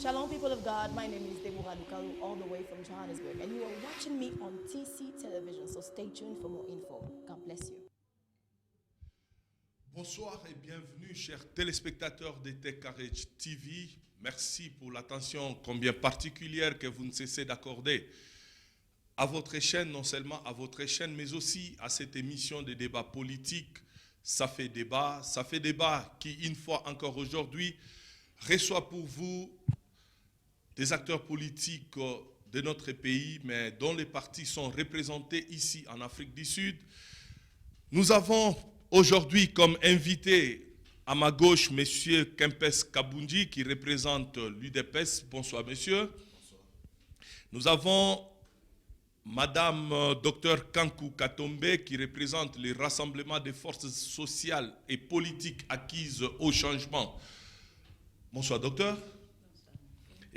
Shalom, people of God. My name is Deborah Lukalu, all the way from Johannesburg, and you are watching me on TC Television, so stay tuned for more info. God bless you. Bonsoir et bienvenue, chers téléspectateurs de Tech Courage TV. Merci pour l'attention combien particulière que vous ne cessez d'accorder à votre chaîne, non seulement à votre chaîne, mais aussi à cette émission de débat politique. Ça fait débat qui, une fois encore aujourd'hui, reçoit pour vous des acteurs politiques de notre pays, mais dont les partis sont représentés ici en Afrique du Sud. Nous avons aujourd'hui comme invité à ma gauche M. Kempes Kabunji qui représente l'UDPS. Bonsoir monsieur. Bonsoir. Nous avons Madame Dr Kankou Katombe qui représente le Rassemblement des forces sociales et politiques acquises au changement. Bonsoir docteur.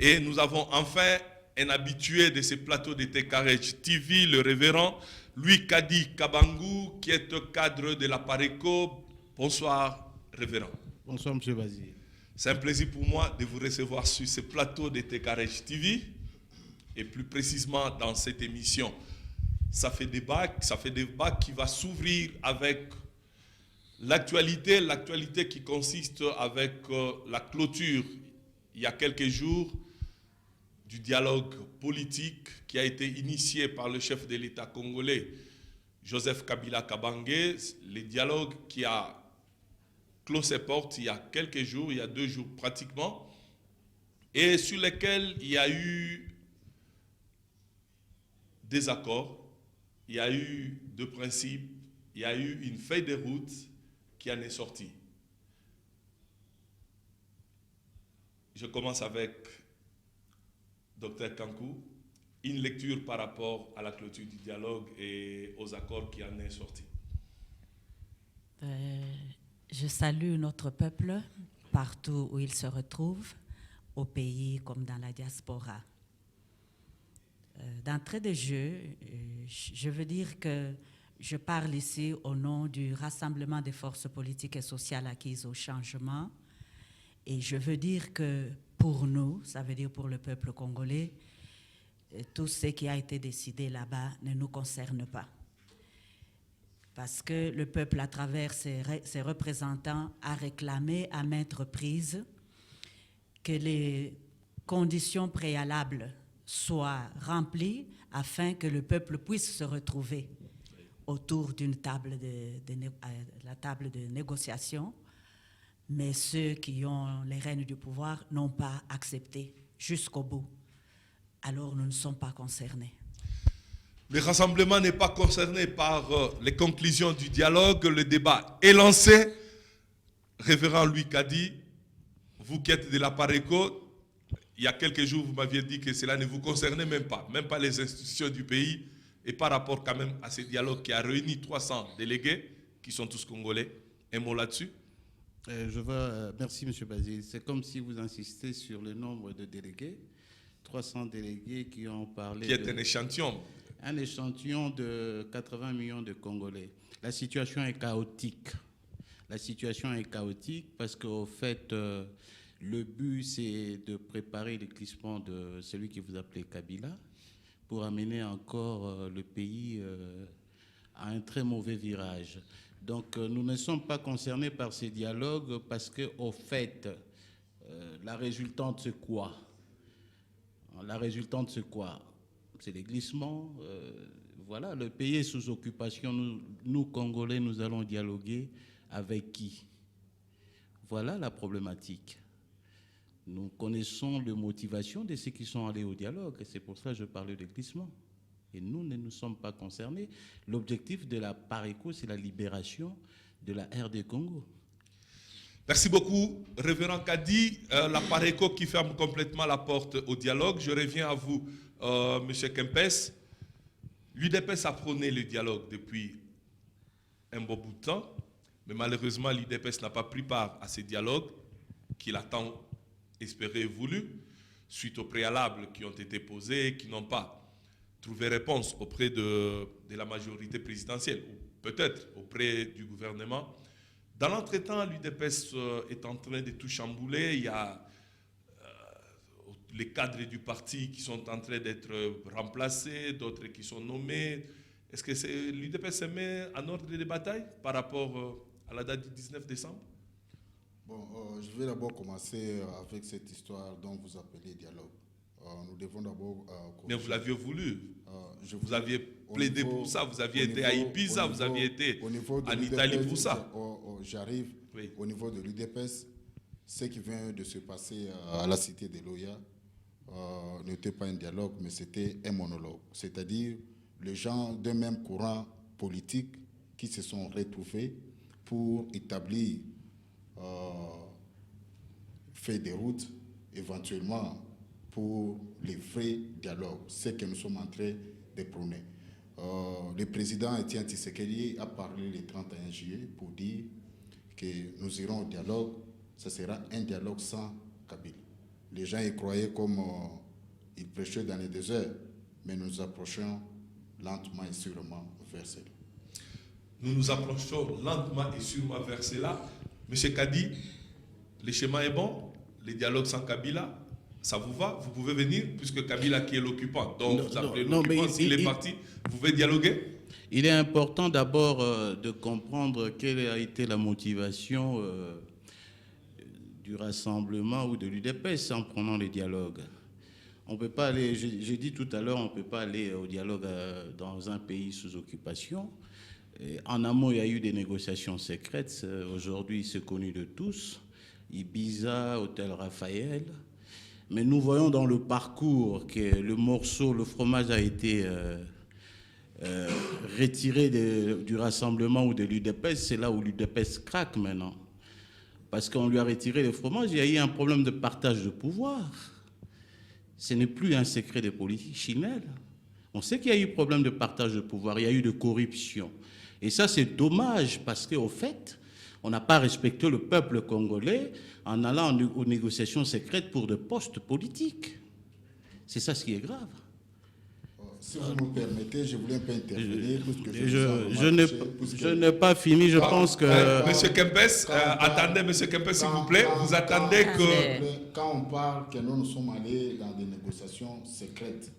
Et nous avons enfin un habitué de ces plateaux de Tech Courage TV, le révérend Louis Kadi Kabangou, qui est cadre de la Pareco. Bonsoir, révérend. Bonsoir, M. Bazir. C'est un plaisir pour moi de vous recevoir sur ce plateau de Tech Courage TV, et plus précisément dans cette émission. Ça fait débat qui va s'ouvrir avec l'actualité qui consiste avec la clôture, il y a quelques jours, du dialogue politique qui a été initié par le chef de l'État congolais, Joseph Kabila Kabange, le dialogue qui a clos ses portes il y a quelques jours, il y a 2 jours pratiquement, et sur lesquels il y a eu des accords, il y a eu 2 principes, il y a eu une feuille de route qui en est sortie. Je commence avec Dr Kankou, une lecture par rapport à la clôture du dialogue et aux accords qui en est sortis. Je salue notre peuple partout où il se retrouve, au pays comme dans la diaspora. D'entrée de jeu, je veux dire que je parle ici au nom du Rassemblement des forces politiques et sociales acquises au changement. Et je veux dire que pour nous, ça veut dire pour le peuple congolais, tout ce qui a été décidé là-bas ne nous concerne pas. Parce que le peuple, à travers ses représentants, a réclamé à maintes reprises que les conditions préalables soient remplies afin que le peuple puisse se retrouver autour d'une table la table de négociation. Mais ceux qui ont les rênes du pouvoir n'ont pas accepté jusqu'au bout. Alors nous ne sommes pas concernés. Le rassemblement n'est pas concerné par les conclusions du dialogue. Le débat est lancé. Révérend Louis Kadi, vous qui êtes de la Pareco, il y a quelques jours, vous m'aviez dit que cela ne vous concernait même pas les institutions du pays. Et par rapport quand même à ce dialogue qui a réuni 300 délégués, qui sont tous congolais, un mot là-dessus? Merci, M. Bazir. C'est comme si vous insistez sur le nombre de délégués. 300 délégués qui ont parlé. Qui est un échantillon. Un échantillon de 80 millions de Congolais. La situation est chaotique. La situation est chaotique parce qu'au fait, le but, c'est de préparer le glissement de celui que vous appelez Kabila pour amener encore le pays à un très mauvais virage. Donc, nous ne sommes pas concernés par ces dialogues parce qu'au fait, la résultante, c'est quoi? La résultante, c'est quoi? C'est les glissements. Voilà, le pays est sous occupation. Nous, Congolais, nous allons dialoguer avec qui? Voilà la problématique. Nous connaissons les motivations de ceux qui sont allés au dialogue. Et c'est pour ça que je parlais de glissement. Et nous ne nous sommes pas concernés. L'objectif de la Pareco, c'est la libération de la RD Congo. Merci beaucoup, révérend Kadi. La Pareco qui ferme complètement la porte au dialogue. Je reviens à vous, M. Kempes. L'UDPS a prôné le dialogue depuis un bon bout de temps, mais malheureusement, l'UDPS n'a pas pris part à ce dialogue qu'il a tant espéré et voulu, suite aux préalables qui ont été posés et qui n'ont pas trouvé réponse auprès de la majorité présidentielle, ou peut-être auprès du gouvernement. Dans l'entretemps, l'UDPS est en train de tout chambouler. Il y a les cadres du parti qui sont en train d'être remplacés, d'autres qui sont nommés. Est-ce que l'UDPS se met en ordre de bataille par rapport à la date du 19 décembre? Bon, je vais d'abord commencer avec cette histoire dont vous appelez dialogue. Nous devons d'abord... Mais vous l'aviez voulu. Vous aviez plaidé niveau, pour ça. Vous aviez été à Ibiza, vous aviez été en Italie pour ça. J'arrive. Oui. Au niveau de l'UDPS, ce qui vient de se passer à la cité de Loya n'était pas un dialogue, mais c'était un monologue. C'est-à-dire les gens d'un même courant politique qui se sont retrouvés pour établir fait des routes, éventuellement pour les vrais dialogues, ce que nous sommes en train de prôner. Le président Etienne Tshisekedi a parlé le 31 juillet pour dire que nous irons au dialogue, ce sera un dialogue sans Kabila. Les gens y croyaient comme ils prêchaient dans les déserts, mais nous approchons lentement et sûrement vers cela. Nous nous approchons lentement et sûrement vers cela. Monsieur Kadi, le schéma est bon, les dialogues sans Kabila, ça vous va? Vous pouvez venir, puisque Kabila qui est l'occupant. Donc vous appelez l'occupant, s'il est parti, vous pouvez dialoguer? Il est important d'abord de comprendre quelle a été la motivation du rassemblement ou de l'UDPS en prenant les dialogues. On ne peut pas aller, j'ai dit tout à l'heure, on ne peut pas aller au dialogue dans un pays sous occupation. Et en amont, il y a eu des négociations secrètes. Aujourd'hui, c'est connu de tous. Ibiza, Hôtel Raphaël. Mais nous voyons dans le parcours que le morceau, le fromage a été retiré du rassemblement ou de l'UDPS. C'est là où l'UDPS craque maintenant. Parce qu'on lui a retiré le fromage, il y a eu un problème de partage de pouvoir. Ce n'est plus un secret de politique chinelle. On sait qu'il y a eu problème de partage de pouvoir, il y a eu de corruption. Et ça, c'est dommage parce qu'au fait, on n'a pas respecté le peuple congolais en allant aux négociations secrètes pour des postes politiques. C'est ça ce qui est grave. Si vous me permettez, je voulais un peu intervenir. Je n'ai pas fini, je pense que... Monsieur Kempes, attendez, Monsieur Kempes, s'il vous plaît. Vous attendez que... Quand on parle que nous sommes allés dans des négociations secrètes,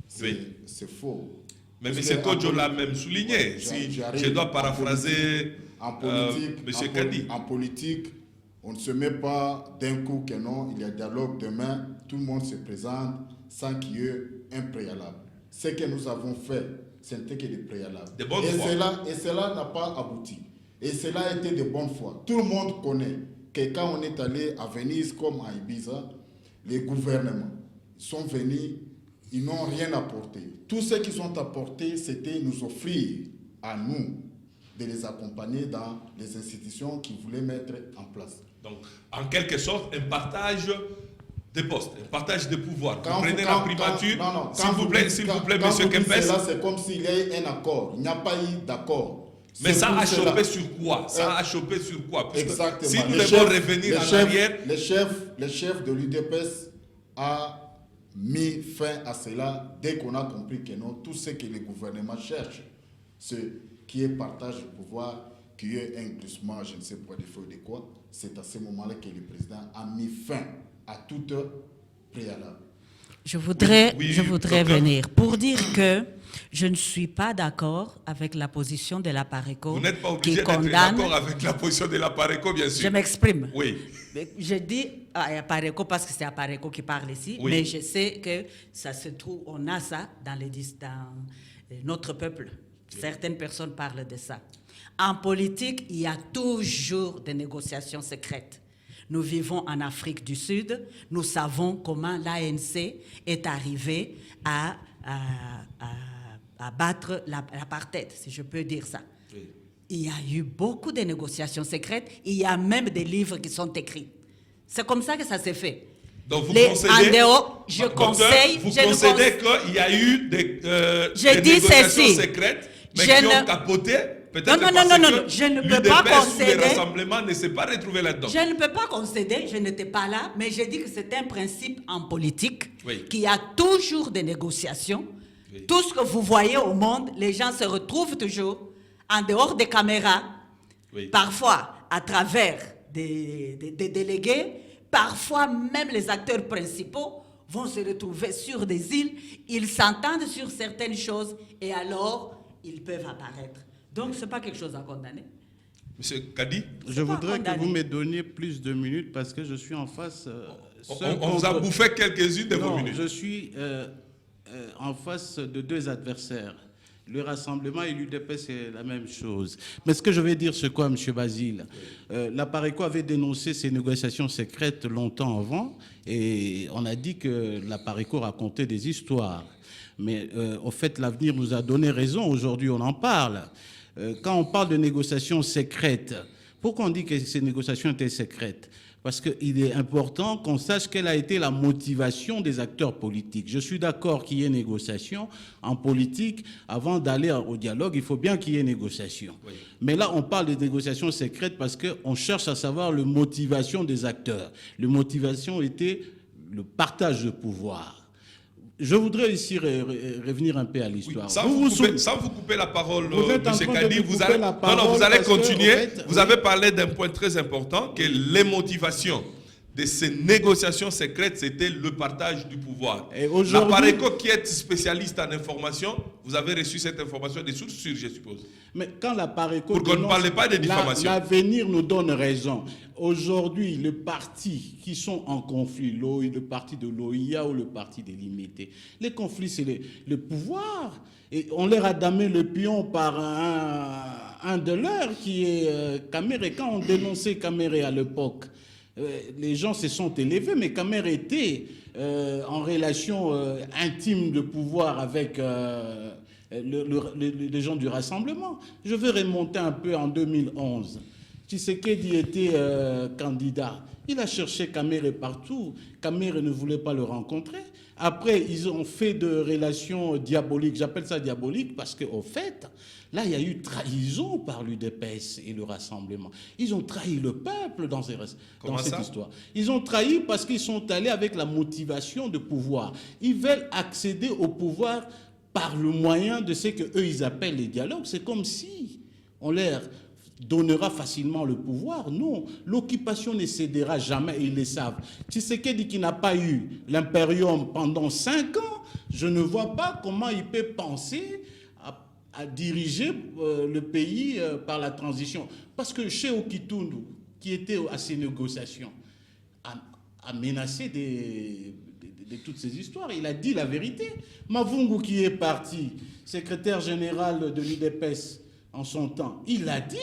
c'est faux. Mais M. Kodjo l'a même souligné. Si je dois paraphraser M. Kadi. En politique, on ne se met pas d'un coup que non, il y a dialogue demain, tout le monde se présente sans qu'il y ait un préalable. Ce que nous avons fait, ce n'était que des préalables. Et cela n'a pas abouti. Et cela a été de bonne foi. Tout le monde connaît que quand on est allé à Venise comme à Ibiza, les gouvernements sont venus, ils n'ont rien apporté. Tout ce qu'ils ont apporté, c'était nous offrir à nous de les accompagner dans les institutions qu'ils voulaient mettre en place. Donc, en quelque sorte, un partage des postes, un partage de pouvoir. Vous prenez la primature, s'il vous plaît, M. Kempes. C'est comme s'il y a eu un accord. Il n'y a pas eu d'accord. Mais ça a chopé sur quoi? Ça a chopé sur quoi? Exactement. Si nous devons revenir en arrière... Le chef de l'UDPS a mis fin à cela dès qu'on a compris que non, tout ce que le gouvernement cherche, ce qui est partage du pouvoir, qu'il y ait un glissement, je ne sais pas de feu de quoi, c'est à ce moment-là que le président a mis fin à toute préalable. Je voudrais venir pour dire que je ne suis pas d'accord avec la position de la Pareco. Vous n'êtes pas obligé d'être d'accord avec la position de la Pareco, bien sûr. Je m'exprime. Oui. Je dis à Pareco parce que c'est à Pareco qui parle ici, oui. Mais je sais que ça se trouve, on a ça dans notre peuple. Oui. Certaines personnes parlent de ça. En politique, il y a toujours des négociations secrètes. Nous vivons en Afrique du Sud. Nous savons comment l'ANC est arrivé à battre l'apartheid, si je peux dire ça. Oui. Il y a eu beaucoup de négociations secrètes. Il y a même des livres qui sont écrits. C'est comme ça que ça s'est fait. Donc vous concédez, je conseille... Vous concédez qu'il y a eu des négociations secrètes, mais qui ont capoté. Non, je ne peux pas concéder. Le rassemblement ne s'est pas retrouvé là-dedans. Je ne peux pas concéder, je n'étais pas là, mais je dis que c'est un principe en politique, qu'il y a toujours des négociations. Oui. Tout ce que vous voyez au monde, les gens se retrouvent toujours en dehors des caméras, parfois à travers des délégués, parfois même les acteurs principaux vont se retrouver sur des îles, ils s'entendent sur certaines choses et alors ils peuvent apparaître. Donc ce n'est pas quelque chose à condamner. Monsieur Kadi, je voudrais que vous me donniez plus de minutes parce que je suis en face... on vous a bouffé quelques-unes de vos minutes. Je suis en face de deux adversaires. Le Rassemblement et l'UDP, c'est la même chose. Mais ce que je vais dire, c'est quoi, M. Basile? La Pareco avait dénoncé ces négociations secrètes longtemps avant, et on a dit que la Pareco racontait des histoires. Mais au fait, l'avenir nous a donné raison. Aujourd'hui, on en parle. Quand on parle de négociations secrètes, pourquoi on dit que ces négociations étaient secrètes? Parce qu'il est important qu'on sache quelle a été la motivation des acteurs politiques. Je suis d'accord qu'il y ait négociation en politique. Avant d'aller au dialogue, il faut bien qu'il y ait négociation. Oui. Mais là, on parle de négociations secrètes parce qu'on cherche à savoir la motivation des acteurs. La motivation était le partage de pouvoir. Je voudrais ici revenir un peu à l'histoire. Oui, sans vous couper la parole, M. Kadi, vous allez continuer. Vous avez parlé d'un point très important, que les motivations de ces négociations secrètes, c'était le partage du pouvoir. La Pareco, qui est spécialiste en information, vous avez reçu cette information des sources sûres, je suppose. Mais quand la Pareco... Pour qu'on ne parle pas de diffamation. L'avenir nous donne raison. Aujourd'hui, les partis qui sont en conflit, le parti de l'OIA ou le parti des limités, les conflits, c'est le pouvoir. Et on leur a damé le pion par un de leurs qui est Kamere. Quand on dénonçait Kamere à l'époque, les gens se sont élevés, mais Kamere était en relation intime de pouvoir avec les gens du Rassemblement. Je vais remonter un peu en 2011. Tshisekedi était candidat. Il a cherché Kamere partout. Kamere ne voulait pas le rencontrer. Après, ils ont fait de relations diaboliques. J'appelle ça diabolique parce qu'au fait, là, il y a eu trahison par l'UDPS et le Rassemblement. Ils ont trahi le peuple dans cette histoire. Ils ont trahi parce qu'ils sont allés avec la motivation de pouvoir. Ils veulent accéder au pouvoir par le moyen de ce qu'eux, ils appellent les dialogues. C'est comme si on leur donnera facilement le pouvoir. Non, l'occupation ne cédera jamais, ils le savent. Tshisekedi qui n'a pas eu l'impérium pendant 5 ans, je ne vois pas comment il peut penser à diriger le pays par la transition. Parce que chez Okitundu, qui était à ces négociations, a menacé de toutes ces histoires. Il a dit la vérité. Mavungu qui est parti, secrétaire général de l'UDPS en son temps, il l'a dit.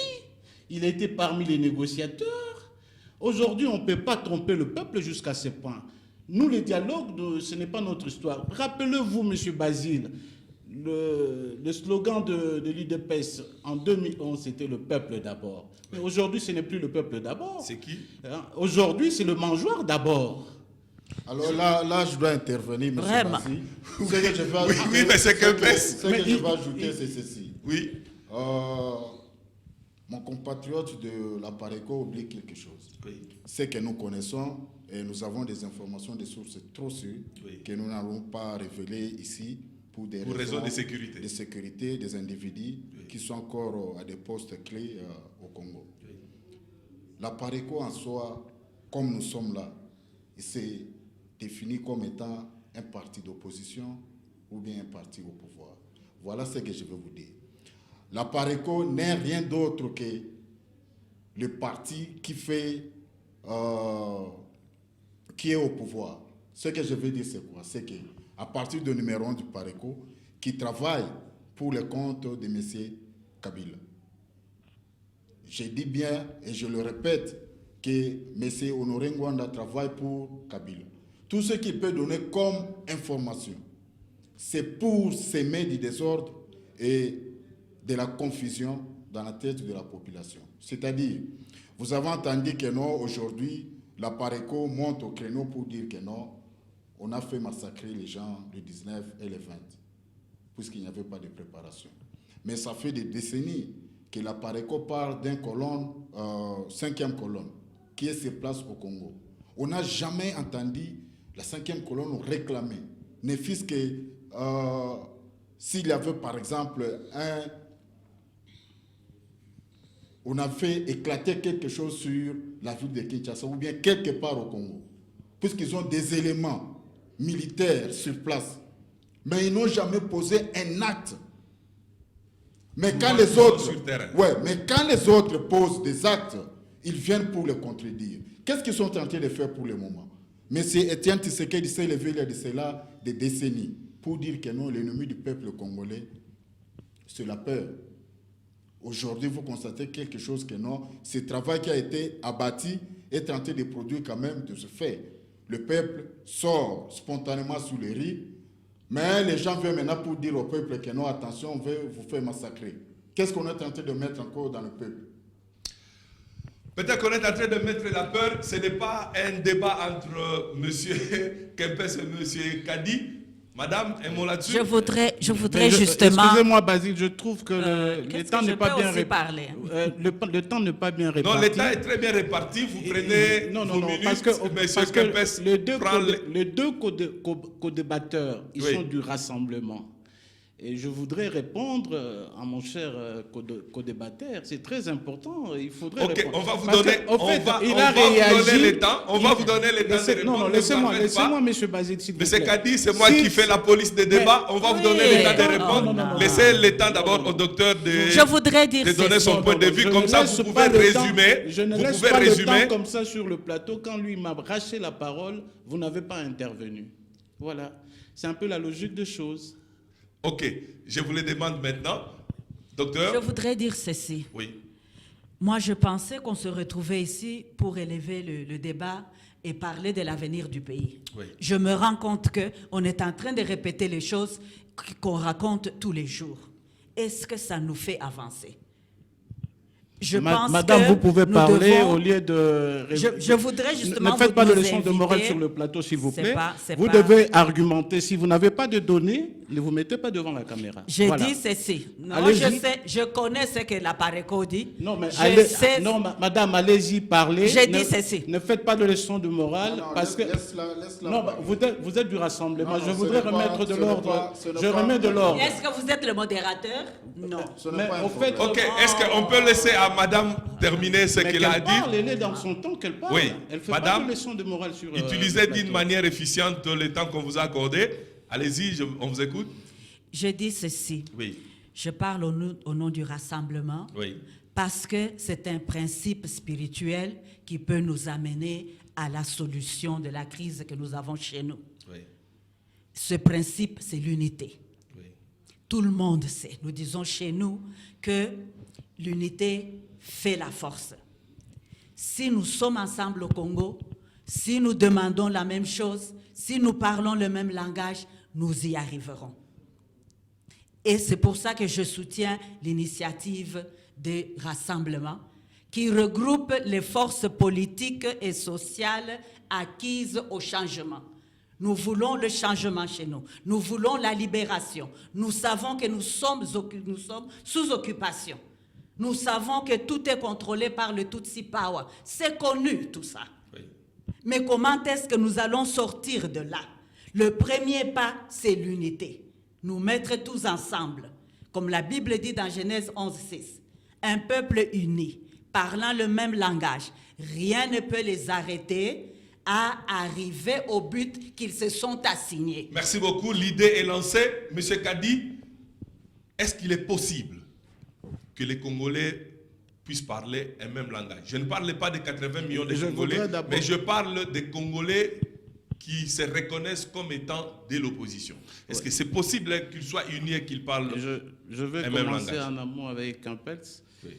Il était parmi les négociateurs. Aujourd'hui, on ne peut pas tromper le peuple jusqu'à ce point. Nous, les dialogues, ce n'est pas notre histoire. Rappelez-vous, M. Basile, le slogan de l'UDPS en 2011, c'était le peuple d'abord. Mais aujourd'hui, ce n'est plus le peuple d'abord. C'est qui? Aujourd'hui, c'est le mangeoire d'abord. Alors là, je dois intervenir, M. Basile. Oui, mais c'est que ce que je vais ajouter, c'est ceci. Oui. Mon compatriote de la Pareco oublie quelque chose. Oui. C'est que nous connaissons et nous avons des informations, des sources trop sûres que nous n'allons pas révéler ici pour des raisons de sécurité des individus qui sont encore à des postes clés au Congo. Oui. La Pareco en soi, comme nous sommes là, il s'est défini comme étant un parti d'opposition ou bien un parti au pouvoir. Voilà ce que je veux vous dire. La Pareco n'est rien d'autre que le parti qui est au pouvoir. Ce que je veux dire, c'est quoi? C'est qu'à partir du numéro 1 du Pareco, qui travaille pour le compte de M. Kabila. Je dis bien, et je le répète, que M. Honoré Ngwanda travaille pour Kabila. Tout ce qu'il peut donner comme information, c'est pour semer du désordre et de la confusion dans la tête de la population. C'est-à-dire, vous avez entendu que non, aujourd'hui, la Pareco monte au créneau pour dire que non, on a fait massacrer les gens le 19 et le 20, puisqu'il n'y avait pas de préparation. Mais ça fait des décennies que la Pareco parle d'une colonne, 5e colonne, qui est sur place au Congo. On n'a jamais entendu la 5e colonne réclamer, ne fût-ce que s'il y avait par exemple on a fait éclater quelque chose sur la ville de Kinshasa ou bien quelque part au Congo, puisqu'ils ont des éléments militaires sur place. Mais ils n'ont jamais posé un acte. Mais quand les autres, mais quand les autres posent des actes, ils viennent pour les contredire. Qu'est-ce qu'ils sont en train de faire pour le moment? M. Etienne Tshisekedi s'est levé il y a de cela des décennies pour dire que non, l'ennemi du peuple congolais, c'est la peur. Aujourd'hui, vous constatez quelque chose que non, ce travail qui a été abattu est en train de produire quand même de ce fait. Le peuple sort spontanément sous les riz, mais les gens viennent maintenant pour dire au peuple que non, attention, on veut vous faire massacrer. Qu'est-ce qu'on est en train de mettre encore dans le peuple? Peut-être qu'on est en train de mettre la peur. Ce n'est pas un débat entre M. Kempes et M. Kadi. Madame, un mot là-dessus. Je voudrais justement... Excusez-moi, Basile, je trouve que le temps n'est pas bien réparti. Le temps n'est pas bien réparti. Non, le temps est très bien réparti. Vous prenez non, minutes, parce que Kempes les deux co-débatteurs, ils oui. sont du rassemblement. Et je voudrais répondre à mon cher co-débatteur. C'est très important. Il faudrait répondre. On va vous donner, le temps. On va vous donner le temps de répondre. Non, laissez-moi, M. Basile, s'il vous plaît. M. Kadi, c'est moi qui fais la police des débats. On va vous donner le temps de répondre. Non. Laissez le temps d'abord au docteur de donner son point de vue. Comme ça, vous pouvez résumer. Je ne laisse pas le temps comme ça sur le plateau. Quand lui m'a raché la parole, vous n'avez pas intervenu. Voilà. C'est un peu la logique des choses. Ok, je vous le demande maintenant. Docteur. Je voudrais dire ceci. Oui. Moi, je pensais qu'on se retrouvait ici pour élever le débat et parler de l'avenir du pays. Oui. Je me rends compte qu'on est en train de répéter les choses qu'on raconte tous les jours. Est-ce que ça nous fait avancer? Je pense Madame, que vous pouvez parler devons, au lieu de... Je voudrais justement... Ne faites pas de leçon inviter, de morale sur le plateau, s'il vous plaît. Vous pas... devez argumenter. Si vous n'avez pas de données, ne vous mettez pas devant la caméra. J'ai dit ceci. Non, je connais ce que la Pareco dit. Non, mais madame, allez-y, parlez. J'ai dit ceci. Ne faites pas de leçon de morale parce que... Non, vous êtes du rassemblement. Je voudrais remettre de l'ordre. Je remets de l'ordre. Est-ce que vous êtes le modérateur? Non. Mais au fait... Ok, est-ce qu'on peut laisser à madame terminer ce qu'elle a dit? Elle est dans son temps qu'elle parle. Oui. Elle fait Madame, pas de leçon de morale sur... utilisez d'une manière efficiente le temps qu'on vous a accordé. Allez-y, on vous écoute. Je dis ceci. Oui. Je parle au nom du rassemblement. Oui. Parce que c'est un principe spirituel qui peut nous amener à la solution de la crise que nous avons chez nous. Oui. Ce principe, c'est l'unité. Oui. Tout le monde sait, nous disons chez nous, que l'unité fait la force. Si nous sommes ensemble au Congo, si nous demandons la même chose, si nous parlons le même langage, nous y arriverons. Et c'est pour ça que je soutiens l'initiative des rassemblements qui regroupe les forces politiques et sociales acquises au changement. Nous voulons le changement chez nous. Nous voulons la libération. Nous savons que nous sommes sous occupation. Nous savons que tout est contrôlé par le Tutsi Power. C'est connu tout ça. Oui. Mais comment est-ce que nous allons sortir de là? Le premier pas, c'est l'unité. Nous mettre tous ensemble. Comme la Bible dit dans Genèse 11:6. Un peuple uni, parlant le même langage. Rien ne peut les arrêter à arriver au but qu'ils se sont assignés. Merci beaucoup. L'idée est lancée. Monsieur Kadi, est-ce qu'il est possible que les Congolais puissent parler un même langage? Je ne parle pas de 80 millions de Congolais, mais je parle des Congolais qui se reconnaissent comme étant de l'opposition. Est-ce que c'est possible qu'ils soient unis et qu'ils parlent je vais un même commencer langage? en amont avec Campels, oui.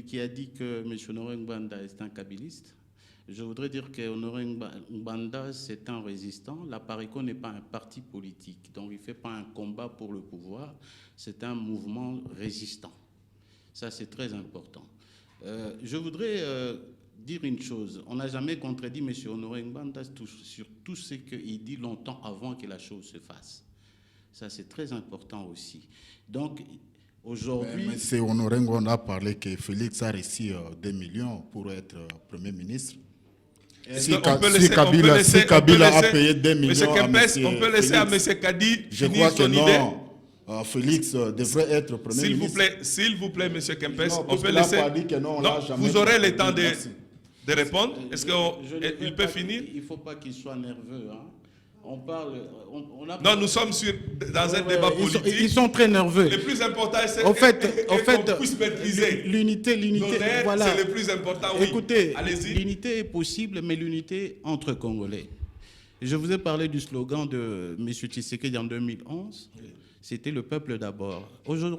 qui a dit que M. Honoré Ngbanda est un kabiliste. Je voudrais dire que Honoré Ngbanda, c'est un résistant. La Pareco n'est pas un parti politique, donc il ne fait pas un combat pour le pouvoir. C'est un mouvement résistant. Ça, c'est très important. Je voudrais dire une chose. On n'a jamais contredit M. Honoré Ngbanda sur tout ce qu'il dit longtemps avant que la chose se fasse. Ça, c'est très important aussi. Donc, aujourd'hui... M. Honoré Ngbanda a parlé que Félix a reçu 2 millions pour être Premier ministre. Si Kabila a payé 2 millions à M. On peut laisser à M. Kadi je crois que non. Félix devrait être Premier ministre. S'il vous plaît, M. Kempes, non, on peut laisser... non, vous aurez le temps de répondre. Est-ce qu'il peut finir? Il ne faut pas qu'il soit nerveux. Hein. On parle. Non, nous sommes dans un débat politique. Ils sont très nerveux. Le plus important, c'est qu'on puisse maîtriser. L'unité, voilà. C'est le plus important, oui. Écoutez, allez-y. L'unité est possible, mais l'unité entre Congolais. Je vous ai parlé du slogan de M. Tshisekedi en 2011. C'était le peuple d'abord.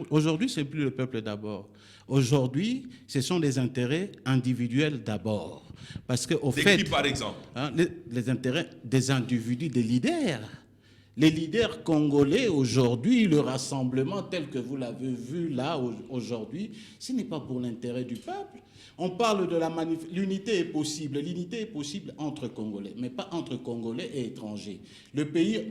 Aujourd'hui, ce n'est plus le peuple d'abord. Aujourd'hui, ce sont les intérêts individuels d'abord. Parce que, au fait, qui, par exemple, les intérêts des individus, des leaders. Les leaders congolais aujourd'hui, le rassemblement tel que vous l'avez vu là aujourd'hui, ce n'est pas pour l'intérêt du peuple. On parle de l'unité est possible. L'unité est possible entre Congolais, mais pas entre Congolais et étrangers. Le pays,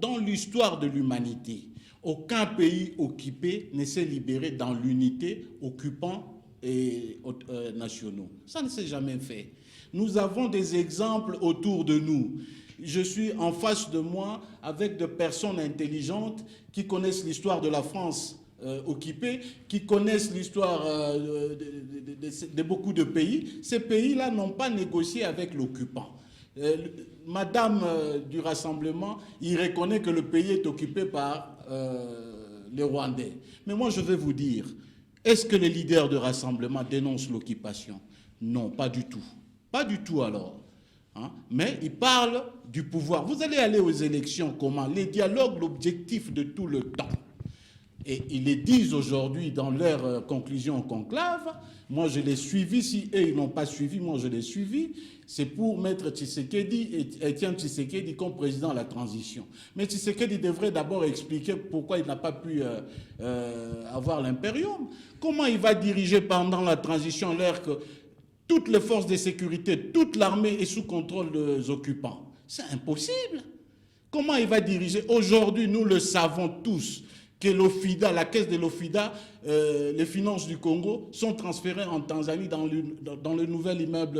dans l'histoire de l'humanité, aucun pays occupé ne s'est libéré dans l'unité occupant et nationaux. Ça ne s'est jamais fait. Nous avons des exemples autour de nous. Je suis en face de moi avec de personnes intelligentes qui connaissent l'histoire de la France occupée, qui connaissent l'histoire de beaucoup de pays. Ces pays-là n'ont pas négocié avec l'occupant. Madame du Rassemblement, il reconnaît que le pays est occupé par les Rwandais. Mais moi, je vais vous dire, est-ce que les leaders de Rassemblement dénoncent l'occupation? Non, pas du tout. Pas du tout alors. Mais ils parlent du pouvoir. Vous allez aller aux élections comment? Les dialogues, l'objectif de tout le temps. Et ils les disent aujourd'hui dans leur conclusion en conclave. Moi, je l'ai suivi. Si eux, ils n'ont pas suivi, moi, je l'ai suivi. C'est pour mettre Tshisekedi, Étienne Tshisekedi comme président de la transition. Mais Tshisekedi devrait d'abord expliquer pourquoi il n'a pas pu avoir l'impérium. Comment il va diriger pendant la transition alors que toutes les forces de sécurité, toute l'armée est sous contrôle des occupants? C'est impossible. Comment il va diriger? Aujourd'hui, nous le savons tous, que l'OFIDA, la caisse de l'OFIDA, les finances du Congo sont transférées en Tanzanie dans le nouvel immeuble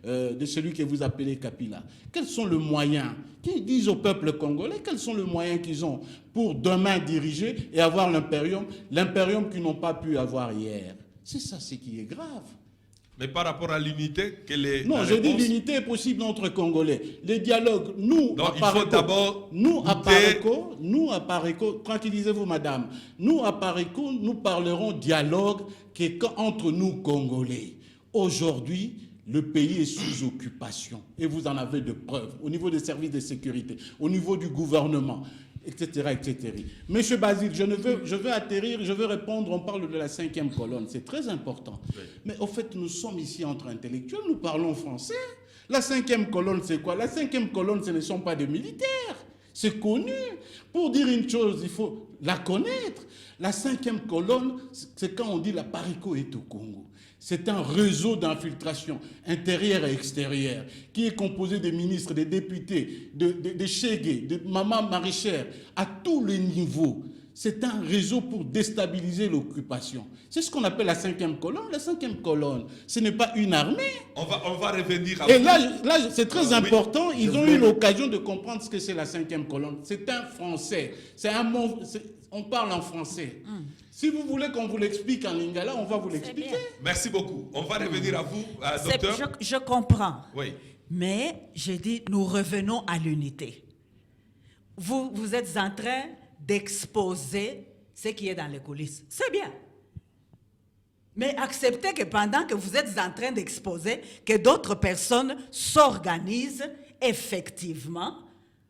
de celui que vous appelez Kapila. Quels sont les moyens qu'ils disent au peuple congolais? Quels sont les moyens qu'ils ont pour demain diriger et avoir l'impérium qu'ils n'ont pas pu avoir hier? C'est ça ce qui est grave. Mais par rapport à l'unité, quelle est non, la je dis réponse? l'unité est possible entre Congolais. Les dialogues, nous, à Pareco, tranquillisez-vous, madame, nous, à Pareco, nous parlerons dialogue entre nous, Congolais. Aujourd'hui, le pays est sous occupation. Et vous en avez de preuves au niveau des services de sécurité, au niveau du gouvernement, etc., etc. Monsieur Basile, je veux atterrir, je veux répondre, on parle de la 5e colonne, c'est très important. Oui. Mais au fait, nous sommes ici entre intellectuels, nous parlons français. La 5e colonne, c'est quoi? La 5e colonne, ce ne sont pas des militaires. C'est connu. Pour dire une chose, il faut la connaître. La 5e colonne, c'est quand on dit la Pareco est au Congo. C'est un réseau d'infiltration intérieure et extérieure qui est composé des ministres, des députés, des chégués, de maman maraîchère, à tous les niveaux. C'est un réseau pour déstabiliser l'occupation. C'est ce qu'on appelle la 5e colonne. La 5e colonne, ce n'est pas une armée. On va revenir à... Et là c'est très important. Ils ont eu l'occasion de comprendre ce que c'est la 5e colonne. C'est un français. C'est un mot... On parle en français. Si vous voulez qu'on vous l'explique en lingala, on va vous l'expliquer. Merci beaucoup. On va revenir à vous, docteur. Je comprends. Oui. Mais j'ai dit, nous revenons à l'unité. Vous êtes en train d'exposer ce qui est dans les coulisses. C'est bien. Mais acceptez que pendant que vous êtes en train d'exposer, que d'autres personnes s'organisent effectivement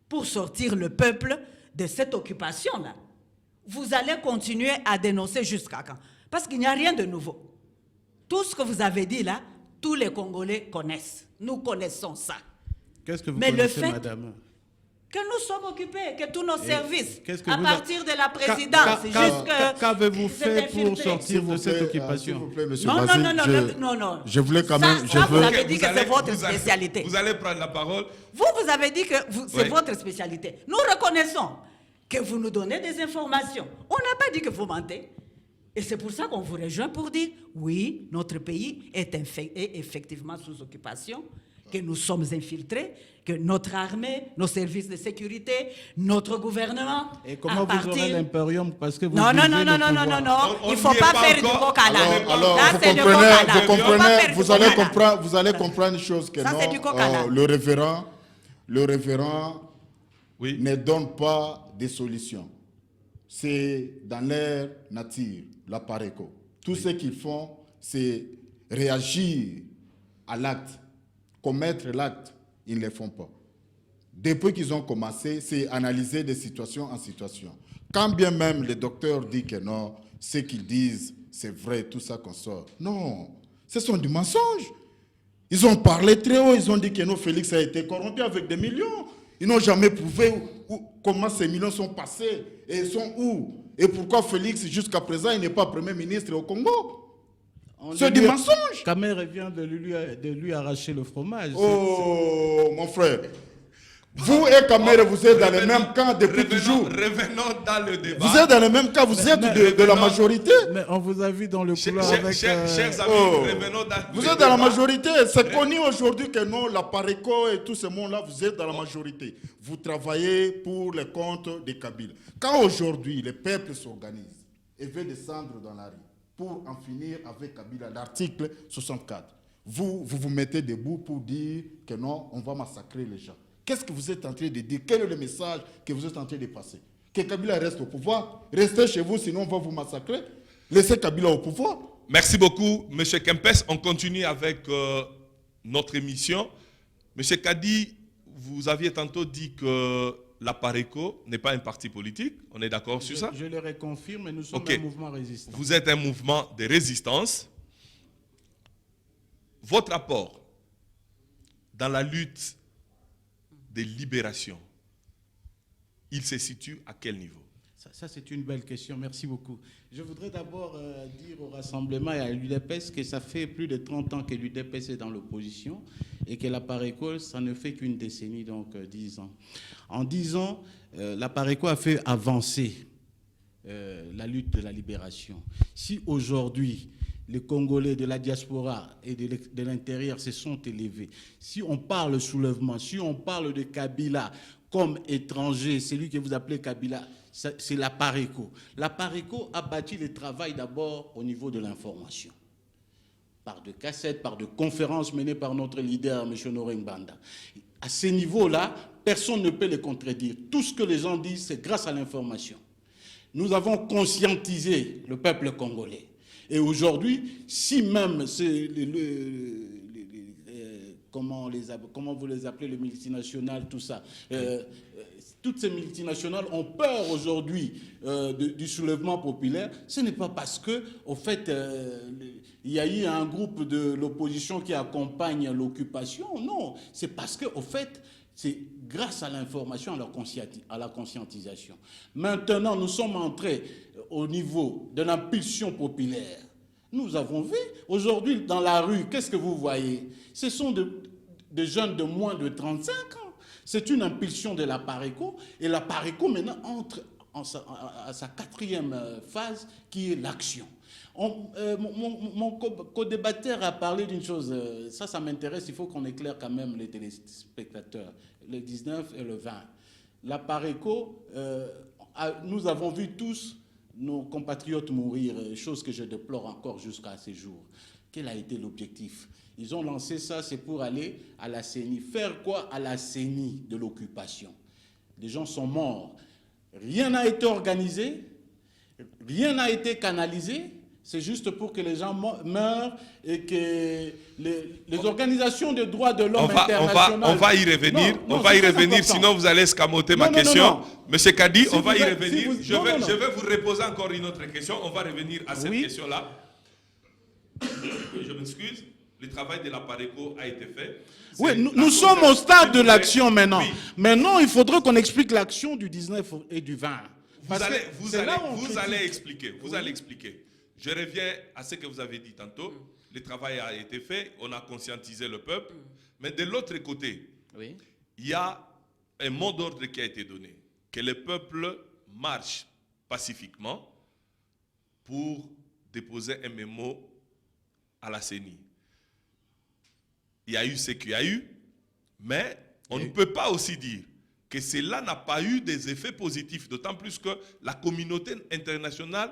pour sortir le peuple de cette occupation-là. Vous allez continuer à dénoncer jusqu'à quand? Parce qu'il n'y a rien de nouveau. Tout ce que vous avez dit là, tous les Congolais connaissent. Nous connaissons ça. Qu'est-ce que vous connaissez, madame? Que nous sommes occupés, que tous nos services, à partir de la présidence, qu'avez-vous fait pour sortir de cette occupation? S'il vous plaît, monsieur Basile, non. Je voulais quand même... vous avez dit que c'est votre spécialité. Vous allez prendre la parole. Vous avez dit que c'est votre spécialité. Nous reconnaissons que vous nous donnez des informations. On n'a pas dit que vous mentez. Et c'est pour ça qu'on vous rejoint pour dire, oui, notre pays est effectivement sous occupation, que nous sommes infiltrés, que notre armée, nos services de sécurité, notre gouvernement... Et comment vous aurez l'impérium parce que vous... Non, il ne faut pas faire du coq à l'âne. Alors, vous allez comprendre une chose que non, le révérend Oui. ne donnent pas de solutions. C'est dans leur nature, la PARECO. Tout ce qu'ils font, c'est réagir à l'acte, commettre l'acte. Ils ne le font pas. Depuis qu'ils ont commencé, c'est analyser de situation en situation. Quand bien même le docteur dit que non, ce qu'ils disent, c'est vrai, tout ça qu'on sort. Non, ce sont du mensonge. Ils ont parlé très haut, ils ont dit que non, Félix a été corrompu avec des millions. Ils n'ont jamais prouvé comment ces millions sont passés et sont où. Et pourquoi Félix, jusqu'à présent, il n'est pas Premier ministre au Congo. C'est du mensonge. Kamer vient de lui arracher le fromage. Oh, mon frère. Vous et Kamer, vous êtes dans le même camp depuis toujours. Revenons dans le débat. Vous êtes dans le même camp, vous êtes de la majorité. Mais on vous a vu dans le couloir avec... Chers amis, revenons dans le débat. Vous êtes dans la majorité. C'est connu aujourd'hui que non, la PARECO et tout ce monde-là, vous êtes dans la majorité. Vous travaillez pour les comptes des Kabyles. Quand aujourd'hui, les peuples s'organisent et veulent descendre dans la rue pour en finir avec Kabila, l'article 64, vous mettez debout pour dire que non, on va massacrer les gens. Qu'est-ce que vous êtes en train de dire? Quel est le message que vous êtes en train de passer? Que Kabila reste au pouvoir? Restez chez vous, sinon on va vous massacrer. Laissez Kabila au pouvoir. Merci beaucoup, M. Kempes. On continue avec notre émission. M. Kadi, vous aviez tantôt dit que la PARECO n'est pas un parti politique. On est d'accord sur ça? Je le reconfirme, nous sommes un mouvement résistant. Vous êtes un mouvement de résistance. Votre apport dans la lutte de libération, il se situe à quel niveau? Ça, c'est une belle question. Merci beaucoup. Je voudrais d'abord dire au Rassemblement et à l'UDPS que ça fait plus de 30 ans que l'UDPS est dans l'opposition et que la PARECO, ça ne fait qu'une décennie, donc 10 ans. En 10 ans, la PARECO a fait avancer la lutte de la libération. Si aujourd'hui, les Congolais de la diaspora et de l'intérieur se sont élevés, si on parle soulèvement, si on parle de Kabila comme étranger, celui que vous appelez Kabila, c'est la PARECO. La PARECO a bâti le travail d'abord au niveau de l'information, par de cassettes, par de conférences menées par notre leader, M. Noreng Banda. À ce niveau-là, personne ne peut le contredire. Tout ce que les gens disent, c'est grâce à l'information. Nous avons conscientisé le peuple congolais. Et aujourd'hui, si même c'est comment vous les appelez, les multinationales, tout ça, toutes ces multinationales ont peur aujourd'hui du soulèvement populaire, ce n'est pas parce que, au fait, il y a eu un groupe de l'opposition qui accompagne l'occupation, non, c'est parce que, au fait, c'est grâce à l'information, à la conscientisation. Maintenant, nous sommes entrés au niveau de l'impulsion populaire. Nous avons vu, aujourd'hui, dans la rue, qu'est-ce que vous voyez? Ce sont des jeunes de moins de 35 ans. C'est une impulsion de la PARECO. Et la PARECO, maintenant, entre à sa quatrième phase, qui est l'action. Mon co-débatteur a parlé d'une chose, ça m'intéresse, il faut qu'on éclaire quand même les téléspectateurs, le 19 et le 20. La PARECO, nous avons vu tous nos compatriotes mourir, chose que je déplore encore jusqu'à ces jours. Quel a été l'objectif? Ils ont lancé ça, c'est pour aller à la CENI. Faire quoi à la CENI de l'occupation? Des gens sont morts. Rien n'a été organisé, rien n'a été canalisé. C'est juste pour que les gens meurent et que les organisations de droits de l'homme internationales... On va y revenir, on va y revenir, sinon vous allez escamoter ma question. Monsieur Kadi, on va y revenir. Je vais vous reposer encore une autre question. On va revenir à cette question-là. Je m'excuse. Le travail de la PARECO a été fait. Oui, nous sommes au stade de l'action maintenant. Oui. Maintenant, il faudrait qu'on explique l'action du 19 et du 20. Vous allez expliquer. Vous allez expliquer. Je reviens à ce que vous avez dit tantôt. Le travail a été fait, on a conscientisé le peuple. Mais de l'autre côté, il y a un mot d'ordre qui a été donné. Que le peuple marche pacifiquement pour déposer un mémo à la CENI. Il y a eu ce qu'il y a eu, mais on ne peut pas aussi dire que cela n'a pas eu des effets positifs, d'autant plus que la communauté internationale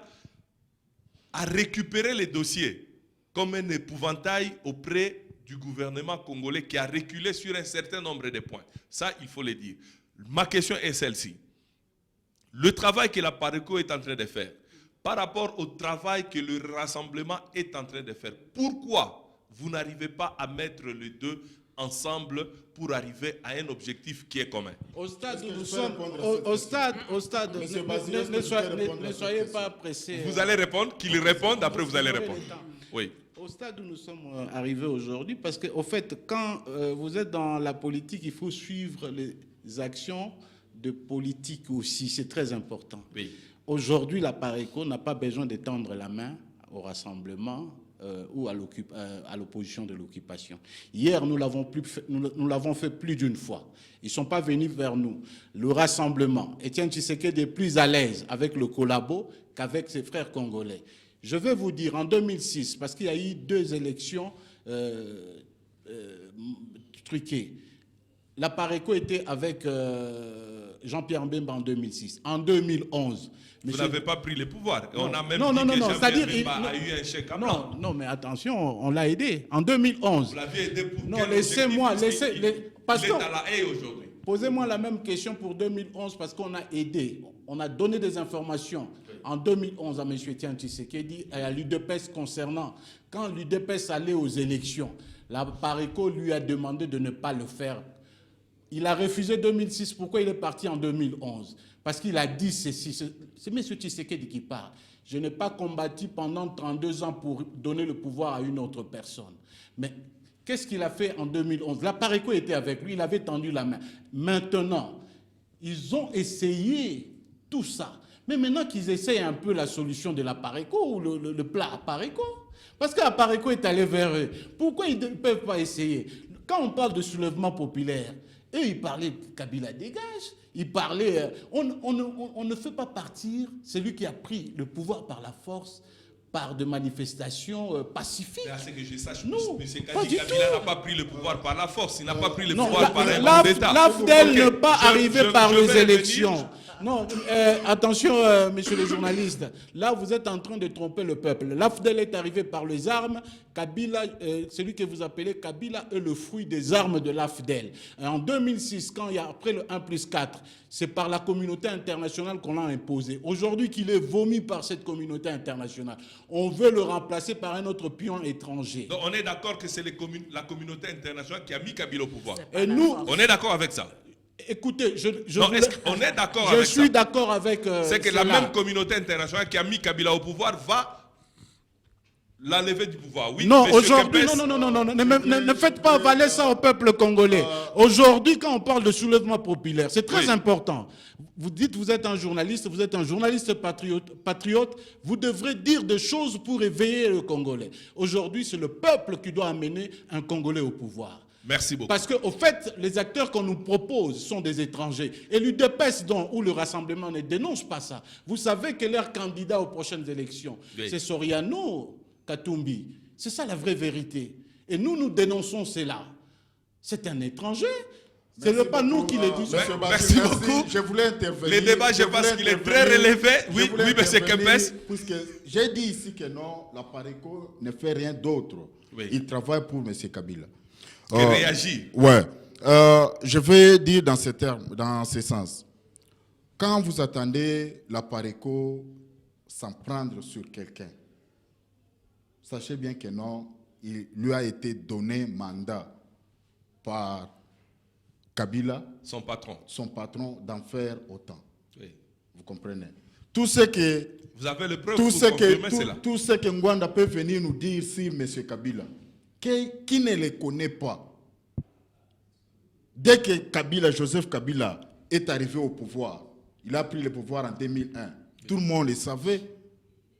a récupéré les dossiers comme un épouvantail auprès du gouvernement congolais qui a reculé sur un certain nombre de points. Ça, il faut le dire. Ma question est celle-ci. Le travail que la PARECO est en train de faire, par rapport au travail que le rassemblement est en train de faire, pourquoi vous n'arrivez pas à mettre les deux ensemble pour arriver à un objectif qui est commun? Au stade où Est-ce que nous je peux sommes, répondre à cette au stade, Monsieur Basile, est-ce que je peux répondre à ne cette soyez question? pas pressés. Vous allez répondre, qu'il réponde, après vous allez aurez répondre. le temps. Oui. Au stade où nous sommes arrivés aujourd'hui, parce qu'au fait, quand vous êtes dans la politique, il faut suivre les actions de politique aussi, c'est très important. Oui. Aujourd'hui, la PARECO n'a pas besoin de tendre la main au rassemblement ou à l'opposition de l'occupation. Hier, nous l'avons fait plus d'une fois. Ils ne sont pas venus vers nous. Le rassemblement, Étienne Tshisekedi est plus à l'aise avec le collabo qu'avec ses frères congolais. Je vais vous dire, en 2006, parce qu'il y a eu 2 élections truquées, la PARECO était avec Jean-Pierre Mbemba en 2006. En 2011... Vous n'avez pas pris le pouvoir. Non. On a même non, dit non, que non, Jean-Pierre c'est-à-dire, Bemba a eu un chèque à blanc. non, mais attention, on l'a aidé. En 2011... Vous l'aviez aidé pour non, quel laissez-moi, objectif? Il est à la haie aujourd'hui. Posez-moi la même question pour 2011 parce qu'on a aidé, on a donné des informations en 2011 à M. Etienne Tshisekedi et à l'UDPS concernant. Quand l'UDPS allait aux élections, la PARECO lui a demandé de ne pas le faire. Il a refusé 2006. Pourquoi il est parti en 2011? Parce qu'il a dit ceci. C'est M. Tshisekedi qui parle. Je n'ai pas combattu pendant 32 ans pour donner le pouvoir à une autre personne. Mais qu'est-ce qu'il a fait en 2011? La PARECO était avec lui, il avait tendu la main. Maintenant, ils ont essayé tout ça. Mais maintenant qu'ils essayent un peu la solution de la PARECO ou le plat à PARECO, parce que la PARECO est allée vers eux, pourquoi ils ne peuvent pas essayer? Quand on parle de soulèvement populaire, eux, ils parlaient Kabila dégage. Ils parlaient... On ne fait pas partir celui qui a pris le pouvoir par la force, par des manifestations pacifiques. C'est à ce que je sache, Non, M. pas du Kabila tout. n'a pas pris le pouvoir par la force. Il n'a pas pris le Non, pouvoir par un coup d'État. l'AFDEL Ok, n'est pas arrivé par je les vais élections. revenir. Non, attention, messieurs les journalistes. Là, vous êtes en train de tromper le peuple. L'AFDEL est arrivé par les armes. Kabila, celui que vous appelez Kabila, est le fruit des armes de l'AFDEL. En 2006, quand il y a après le 1+4, c'est par la communauté internationale qu'on l'a imposé. Aujourd'hui qu'il est vomi par cette communauté internationale, on veut le remplacer par un autre pion étranger. Donc on est d'accord que c'est la communauté internationale qui a mis Kabila au pouvoir. Et nous, On est d'accord avec ça. écoutez, Non, est-ce qu'on est d'accord avec ça? Je suis d'accord avec C'est que la cela. même communauté internationale qui a mis Kabila au pouvoir va l'enlever du pouvoir. Oui, Non, monsieur aujourd'hui, Kempes. non, ne faites pas avaler ça au peuple congolais. Aujourd'hui, quand on parle de soulèvement populaire, c'est très Oui. important. Vous dites, vous êtes un journaliste patriote, vous devrez dire des choses pour éveiller le Congolais. Aujourd'hui, c'est le peuple qui doit amener un Congolais au pouvoir. Merci beaucoup. Parce qu'au fait, les acteurs qu'on nous propose sont des étrangers. Et l'UDPS, où le rassemblement ne dénonce pas ça. Vous savez que leur candidat aux prochaines élections, Oui. c'est Soriano Katumbi. C'est ça la vraie vérité. Et nous dénonçons cela. C'est un étranger. Ce n'est pas nous qui le disons. Monsieur Merci Basile, beaucoup. Je voulais intervenir. Les débats, je pense qu'il est très relevé. Oui, monsieur Kempes. Puisque j'ai dit ici que non, la PARECO ne fait rien d'autre. Oui. Il travaille pour M. Kabila. Il réagit. Ouais. Je vais dire dans ces termes, dans ce sens. Quand vous attendez la PARECO s'en prendre sur quelqu'un, sachez bien que non, il lui a été donné mandat par Kabila, Son patron. son patron, d'en faire autant. Oui. Vous comprenez? Tout ce que, Vous avez le preuve tout pour ce confirmer que, cela. tout ce que Ngwanda peut venir nous dire sur M. Kabila, qui ne le connaît pas, dès que Kabila, Joseph Kabila est arrivé au pouvoir, il a pris le pouvoir en 2001, tout le monde le savait,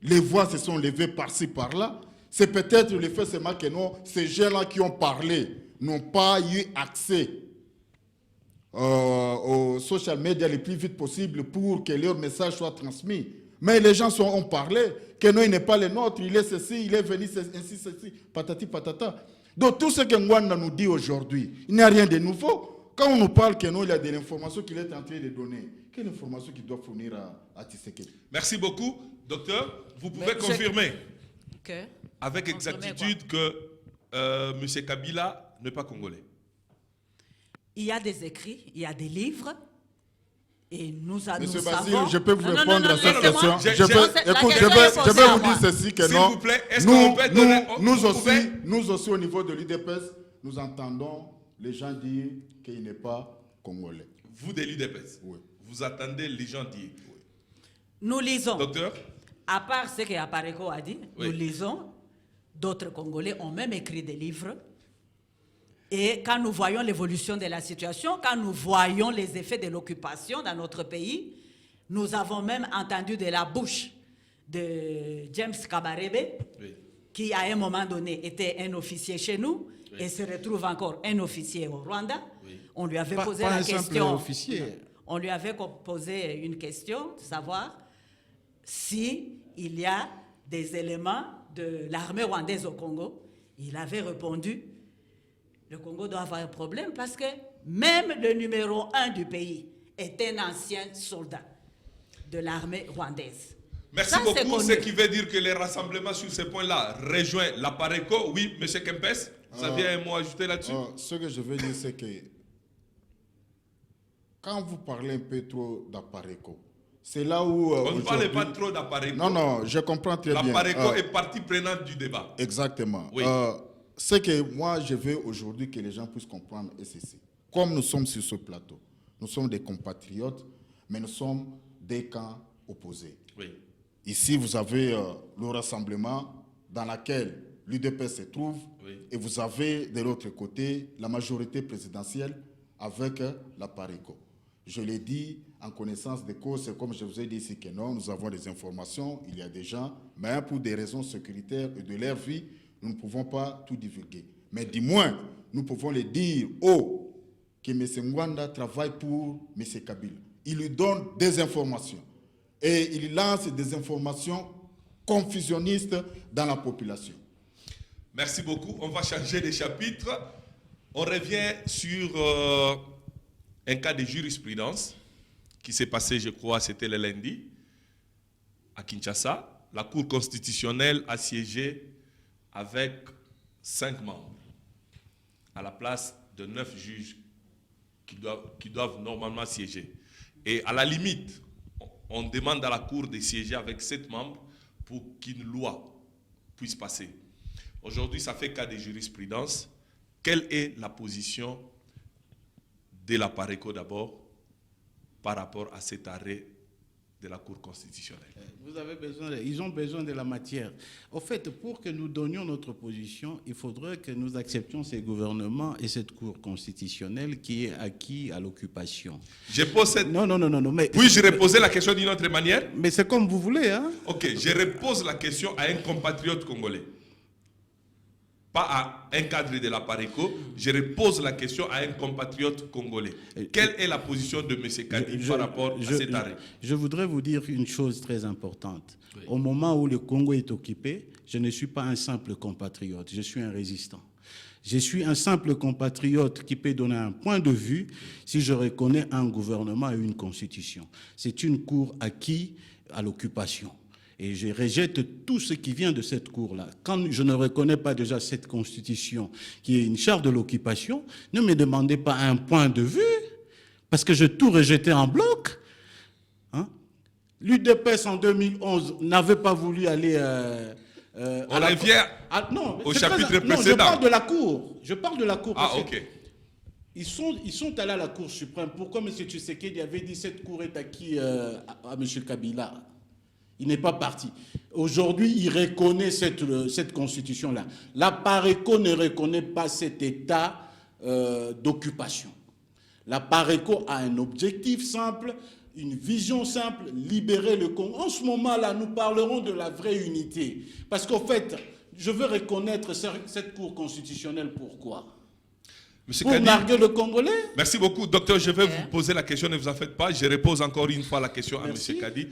les voix se sont levées par-ci, par-là. C'est peut-être le fait seulement que non, ces gens-là qui ont parlé n'ont pas eu accès aux social media le plus vite possible pour que leur message soit transmis. Mais les gens ont parlé, que non, il n'est pas le nôtre, il est ceci, il est venu ainsi, ceci, patati patata. Donc tout ce que Ngwanda nous dit aujourd'hui, il n'y a rien de nouveau. Quand on nous parle que non, il y a de l'information qu'il est en train de donner, quelle information qu'il doit fournir à Tshisekedi? Merci beaucoup. Docteur, vous pouvez Mais confirmer Que avec exactitude que M. Kabila n'est pas congolais. il y a des écrits, il y a des livres Et nous Monsieur savons... Basile, je peux vous Non, non, répondre non, à cette laissez-moi. question. Écoute, Je vais vous dire ceci que S'il non. vous plaît, est-ce qu'on peut donner... Nous aussi, au niveau de l'UDPS, nous entendons les gens dire qu'il n'est pas congolais. Vous de l'UDPS, Oui. vous attendez les gens dire. Nous lisons. Docteur, À part ce que Apareko a dit, Oui. nous lisons. D'autres Congolais ont même écrit des livres. Et quand nous voyons l'évolution de la situation, quand nous voyons les effets de l'occupation dans notre pays, nous avons même entendu de la bouche de James Kabarebe, oui. qui à un moment donné était un officier chez nous, Oui. et se retrouve encore un officier au Rwanda. Oui. On lui avait Pas- posé pas la un simple question. officier. On lui avait posé une question, de savoir si il y a des éléments de l'armée rwandaise au Congo. Il avait répondu, le Congo doit avoir un problème parce que même le numéro 1 du pays est un ancien soldat de l'armée rwandaise. Merci Ça, c'est beaucoup. connu. Ce qui veut dire que les rassemblements sur ces points-là rejoignent la Pareco. Oui, M. Kempes, vous aviez un mot à ajouter là-dessus? Ce que je veux dire, c'est que quand vous parlez un peu trop d'Apareco, c'est là où... On ne parlait pas aujourd'hui- trop d'Apareco. Non, non, je comprends très bien. L'Apareco est partie prenante du débat. Exactement. Oui. Ce que moi, je veux aujourd'hui que les gens puissent comprendre, et c'est ceci. Comme nous sommes sur ce plateau, nous sommes des compatriotes, mais nous sommes des camps opposés. Oui. Ici, vous avez le rassemblement dans lequel l'UDP se trouve, Oui. et vous avez de l'autre côté la majorité présidentielle avec la Pareco. Je l'ai dit en connaissance de cause, c'est comme je vous ai dit ici que non, nous avons des informations, il y a des gens, mais pour des raisons sécuritaires et de leur vie, nous ne pouvons pas tout divulguer. Mais du moins, nous pouvons le dire haut que M. Ngwanda travaille pour M. Kabila. Il lui donne des informations. Et il lance des informations confusionnistes dans la population. Merci beaucoup. On va changer de chapitre. On revient sur un cas de jurisprudence qui s'est passé, je crois, c'était le lundi, à Kinshasa. La Cour constitutionnelle a siégé avec 5 membres, à la place de 9 juges qui doivent normalement siéger. Et à la limite, on demande à la Cour de siéger avec 7 membres pour qu'une loi puisse passer. Aujourd'hui, ça fait cas de jurisprudence. Quelle est la position de la Pareco d'abord par rapport à cet arrêt de la Cour constitutionnelle? Vous avez besoin, ils ont besoin de la matière. Au fait, pour que nous donnions notre position, il faudrait que nous acceptions ces gouvernements et cette Cour constitutionnelle qui est acquis à l'occupation. Je pose cette... Non, mais... Puis-je reposer la question d'une autre manière? Mais c'est comme vous voulez, hein. Ok, je repose la question à un compatriote congolais. Pas à un cadre de la Pareco, je repose la question à un compatriote congolais. Quelle est la position de M. Kadi par rapport à cet arrêt? Je voudrais vous dire une chose très importante. Oui. Au moment où le Congo est occupé, je ne suis pas un simple compatriote, je suis un résistant. Je suis un simple compatriote qui peut donner un point de vue si je reconnais un gouvernement et une constitution. C'est une cour acquise à l'occupation. Et je rejette tout ce qui vient de cette cour-là. Quand je ne reconnais pas déjà cette constitution qui est une charte de l'occupation, ne me demandez pas un point de vue, parce que je tout rejeté en bloc. Hein? L'UDPS en 2011 n'avait pas voulu aller... On revient non, au c'est chapitre très... précédent. Non, je parle de la cour. Je parle de la cour. Ah, ok. Ils sont allés à la Cour suprême. Pourquoi M. Tshisekedi avait dit cette cour est acquise à M. Kabila? Il n'est pas parti. Aujourd'hui, il reconnaît cette constitution-là. La Pareco ne reconnaît pas cet état d'occupation. La Pareco a un objectif simple, une vision simple, libérer le Congo. En ce moment-là, nous parlerons de la vraie unité. Parce qu'en fait, je veux reconnaître cette Cour constitutionnelle. Pourquoi? Monsieur Pour Kadi, narguer le Congolais? merci beaucoup. Docteur, je vais vous poser la question, ne vous en faites pas. Je repose encore une fois la question à Merci. M. Kadi.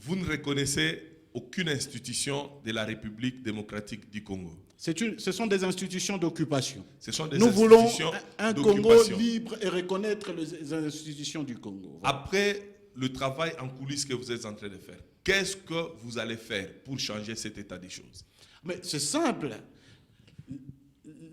Vous ne reconnaissez aucune institution de la République démocratique du Congo. Ce sont des institutions d'occupation. Ce sont des Nous voulons institutions un Congo d'occupation. libre et reconnaître les institutions du Congo. Voilà. Après le travail en coulisses que vous êtes en train de faire, qu'est-ce que vous allez faire pour changer cet état des choses? Mais c'est simple.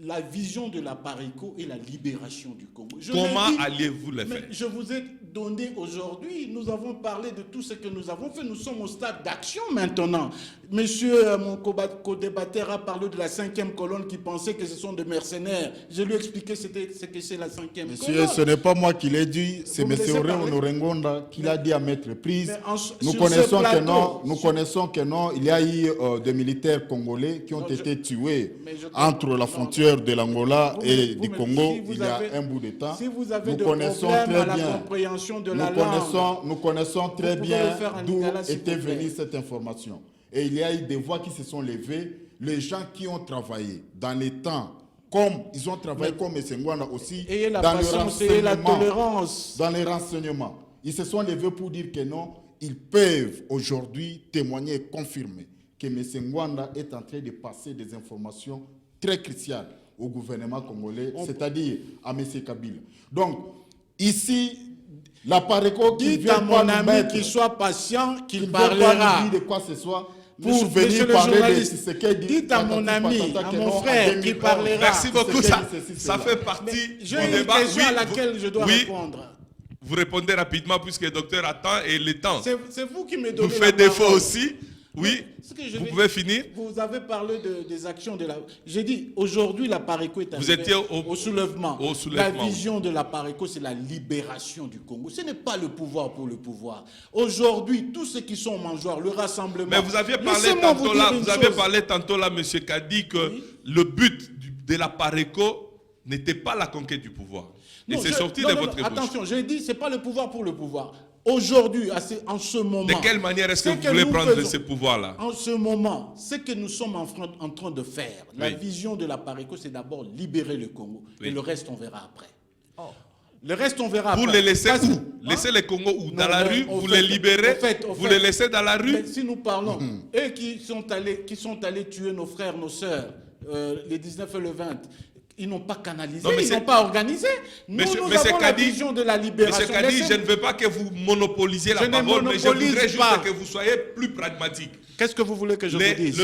La vision de la Pareco et la libération du Congo. Comment alliez-vous le faire? Je vous ai donné aujourd'hui. Nous avons parlé de tout ce que nous avons fait. Nous sommes au stade d'action maintenant. Monsieur, mon co-débatteur a parlé de la 5e colonne qui pensait que ce sont des mercenaires. Je lui ai expliqué ce que c'est la 5e colonne. Monsieur, ce n'est pas moi qui l'ai dit, c'est M. Oréon Rengonda qui l'a dit à maintes reprises. Nous connaissons que non, il y a eu des militaires congolais qui ont été tués entre la frontière de l'Angola et du Congo il y a un bout de temps. Si vous avez des problèmes à la compréhension de la langue, nous connaissons très bien d'où était venue cette information. Et il y a eu des voix qui se sont levées, les gens qui ont travaillé dans les temps, comme ils ont travaillé comme Sengwana aussi, dans les renseignements. Ils se sont levés pour dire que non, ils peuvent aujourd'hui témoigner et confirmer que M. Ngwanda est en train de passer des informations très cruciales au gouvernement congolais, c'est-à-dire à M. Kabila. Donc, ici, la Pareco qui dit à mon ami qu'il soit patient, qu'il parlera de quoi ce soit pour venir parler de ce qu'il dit. Dites à mon ami, à mon frère qui parlera. Merci beaucoup, ça fait partie du débat. J'ai une question à laquelle je dois répondre. Vous répondez rapidement puisque le docteur attend et le temps c'est vous qui me donnez vous faites défaut aussi. Oui, vous pouvez finir. Vous avez parlé des actions de la... J'ai dit, aujourd'hui, la Pareco est arrivée au soulèvement. La vision de la Pareco, c'est la libération du Congo. Ce n'est pas le pouvoir pour le pouvoir. Aujourd'hui, tous ceux qui sont au mangeoire, le rassemblement... Mais vous aviez parlé tantôt là, M. Kadi, que le but de la Pareco n'était pas la conquête du pouvoir. Et c'est sorti de votre bouche. Attention, j'ai dit, ce n'est pas le pouvoir pour le pouvoir. Aujourd'hui, en ce moment... De quelle manière est-ce que vous voulez prendre ce pouvoir-là? En ce moment, ce que nous sommes en train de faire, la vision de la Pareco, c'est d'abord libérer le Congo. Et le reste, on verra après. Le reste, on verra après. Vous les laissez où? Laissez les Congo où? Dans la rue? Vous les libérez? Vous les laissez dans la rue? Mais si nous parlons, eux qui sont allés tuer nos frères, nos sœurs, les 19 et le 20... Ils n'ont pas canalisé, ils n'ont pas organisé. Nous avons la vision de la libération. Monsieur Kadi, je ne veux pas que vous monopolisiez la parole, mais je voudrais juste que vous soyez plus pragmatique. Qu'est-ce que vous voulez que je vous dise?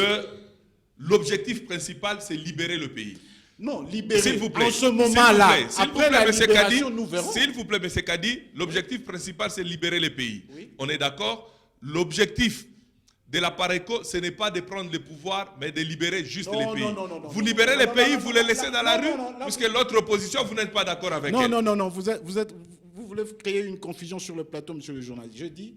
L'objectif principal, c'est libérer le pays. Non, libérer. S'il vous plaît. En ce moment-là, après la libération, nous verrons. S'il vous plaît, M. Kadi, l'objectif principal, c'est libérer le pays. Oui. On est d'accord? L'objectif de la Pareco, ce n'est pas de prendre le pouvoir, mais de libérer juste les pays. Vous libérez les pays, vous les laissez dans la rue, puisque l'autre opposition, vous n'êtes pas d'accord avec elle. Non, vous voulez créer une confusion sur le plateau, monsieur le journaliste. Je dis...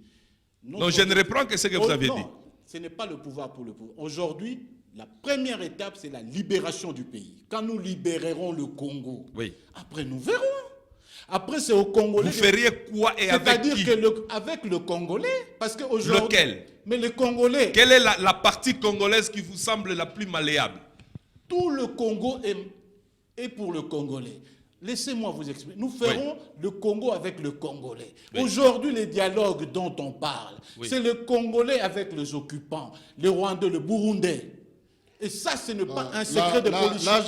Non, je ne reprends que ce que vous avez dit. Ce n'est pas le pouvoir pour le pouvoir. Aujourd'hui, la première étape, c'est la libération du pays. Quand nous libérerons le Congo, après nous verrons. Après, c'est au Congolais. Vous feriez quoi et avec qui? C'est-à-dire qu'avec le Congolais, parce qu'aujourd'hui... Lequel? Mais le Congolais... Quelle est la partie congolaise qui vous semble la plus malléable? Tout le Congo est pour le Congolais. Laissez-moi vous expliquer. Nous ferons le Congo avec le Congolais. Aujourd'hui, les dialogues dont on parle, c'est le Congolais avec les occupants, les Rwandais, le Burundais. Et ça, ce n'est pas un secret de politique. Là,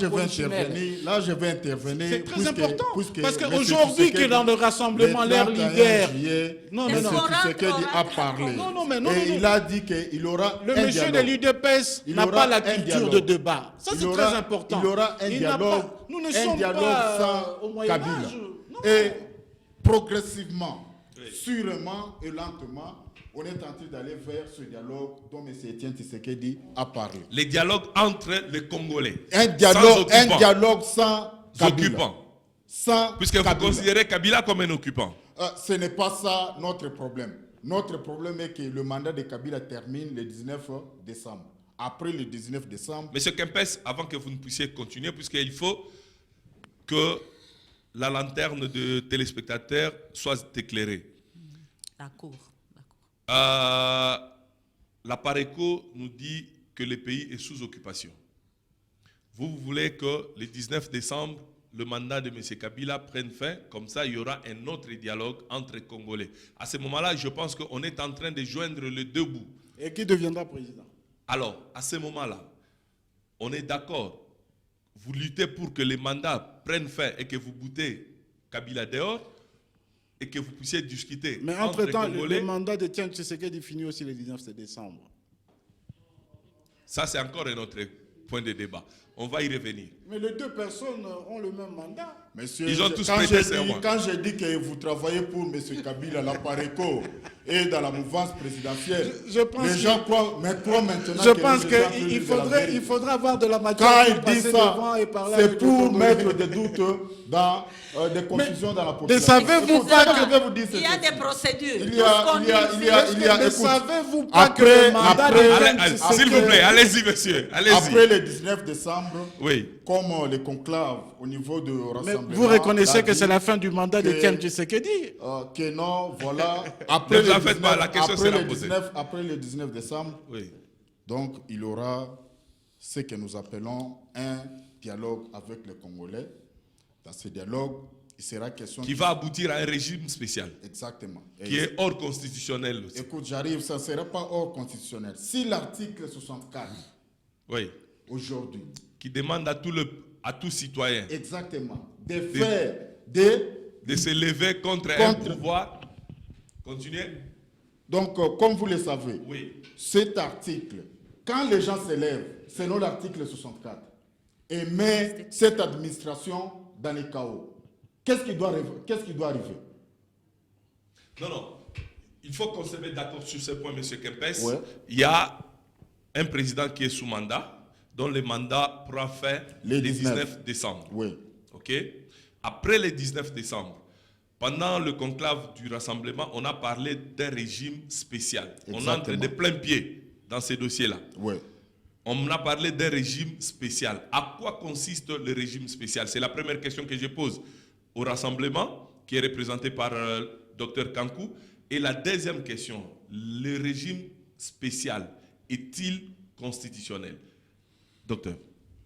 je vais intervenir. C'est très important. Parce qu'aujourd'hui, que dans le rassemblement, leur leader... Non, Tshisekedi a parlé. Et il a dit qu'il aura le monsieur de l'UDPS n'a pas la culture de débat. Ça, c'est très important. Il aura un dialogue sans Kabila. Et progressivement, sûrement et lentement, on est en train d'aller vers ce dialogue dont M. Etienne Tshisekedi a parlé. Les dialogues entre les Congolais. Un dialogue sans occupants. Puisque vous considérez Kabila comme un occupant. Ce n'est pas ça notre problème. Notre problème est que le mandat de Kabila termine le 19 décembre. Après le 19 décembre... Monsieur Kempes, avant que vous ne puissiez continuer, puisqu'il faut que la lanterne de téléspectateurs soit éclairée. D'accord. La Pareco nous dit que le pays est sous occupation. Vous voulez que le 19 décembre, le mandat de M. Kabila prenne fin, comme ça il y aura un autre dialogue entre Congolais. À ce moment-là, je pense qu'on est en train de joindre les deux bouts. Et qui deviendra président? Alors, à ce moment-là, on est d'accord. Vous luttez pour que les mandats prennent fin et que vous boutez Kabila dehors et que vous puissiez discuter. Mais entre-temps, le mandat de Etienne Tshisekedi finit aussi le 19 décembre. Ça, c'est encore un autre point de débat. On va y revenir. Mais les deux personnes ont le même mandat. Monsieur, Ils ont tous quand prêté j'ai serment. quand j'ai dit que vous travaillez pour M. Kabila, la Pareco, et dans la mouvance présidentielle, Je pense les que- gens croient maintenant Je que pense les gens qu'il disent la vérité. il faudrait avoir de la Quand matière il pour dit passer ça, devant et parler c'est avec les pour Congolais. mettre des doutes dans des confusions dans la Mais population. savez-vous C'est pas ça que- je vais vous dire, Il y a c'est des procédures. Il Tout y a, ce qu'on il y a, dit il y ici, a, il y a, Mais écoute, savez-vous pas après- que le mandat après- de Allez, Etienne allez, Tshisekedi- s'il vous plaît, allez-y, monsieur. Allez-y. après le 19 décembre, Oui. comme les conclaves au niveau de Mais rassemblement... vous reconnaissez que dit c'est la fin du mandat que- d'Etienne Tshisekedi. que non, voilà. Après, Ne vous en le faites pas, la question après sera le posée. 19 après le 19 décembre, Oui. donc il y aura ce que nous appelons un dialogue avec les Congolais. Dans ce dialogue, il sera question... Qui va aboutir à un régime spécial, Exactement. qui est hors constitutionnel aussi. Écoute, j'arrive, ça ne sera pas hors constitutionnel. Si l'article 64, Oui. aujourd'hui, Qui demande à tout citoyen exactement, de faire des... de se lever contre un Contre- pouvoir. Continuez. Donc, comme vous le savez, Oui. cet article, quand les gens se lèvent, selon l'article 64, et met cette administration dans les chaos, qu'est-ce qui doit arriver? Non, non. Il faut qu'on se mette d'accord sur ce point, M. Kempes. Ouais. Il y a un président qui est sous mandat, dont le mandat prend fin Le le 19 19 décembre. Oui. OK? Après le 19 décembre, pendant le conclave du rassemblement, on a parlé d'un régime spécial. On entre Exactement. de plein pied dans ces dossiers-là. Oui. On a parlé d'un régime spécial. À quoi consiste le régime spécial? C'est la première question que je pose au rassemblement, qui est représenté par Dr Kankou. Et la deuxième question, le régime spécial est-il constitutionnel? Docteur.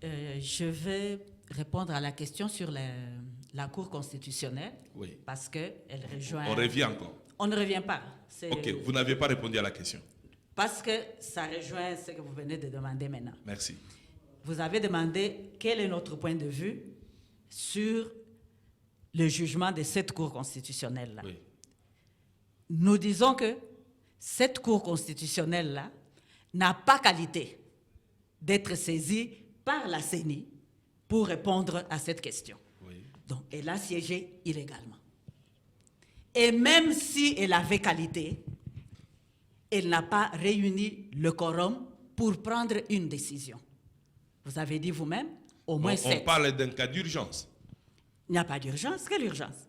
Je vais répondre à la question sur la Cour constitutionnelle, Oui. parce qu'elle rejoint... On revient encore. On ne revient pas. C'est- Ok, vous n'avez pas répondu à la question. Parce que ça rejoint ce que vous venez de demander maintenant. Merci. Vous avez demandé quel est notre point de vue sur le jugement de cette Cour constitutionnelle-là. Oui. Nous disons que cette Cour constitutionnelle-là n'a pas qualité d'être saisie par la CENI pour répondre à cette question. Oui. Donc, elle a siégé illégalement. Et même si elle avait qualité, elle n'a pas réuni le quorum pour prendre une décision. Vous avez dit vous-même, au moins On 7. parle d'un cas d'urgence. Il n'y a pas d'urgence. Quelle urgence?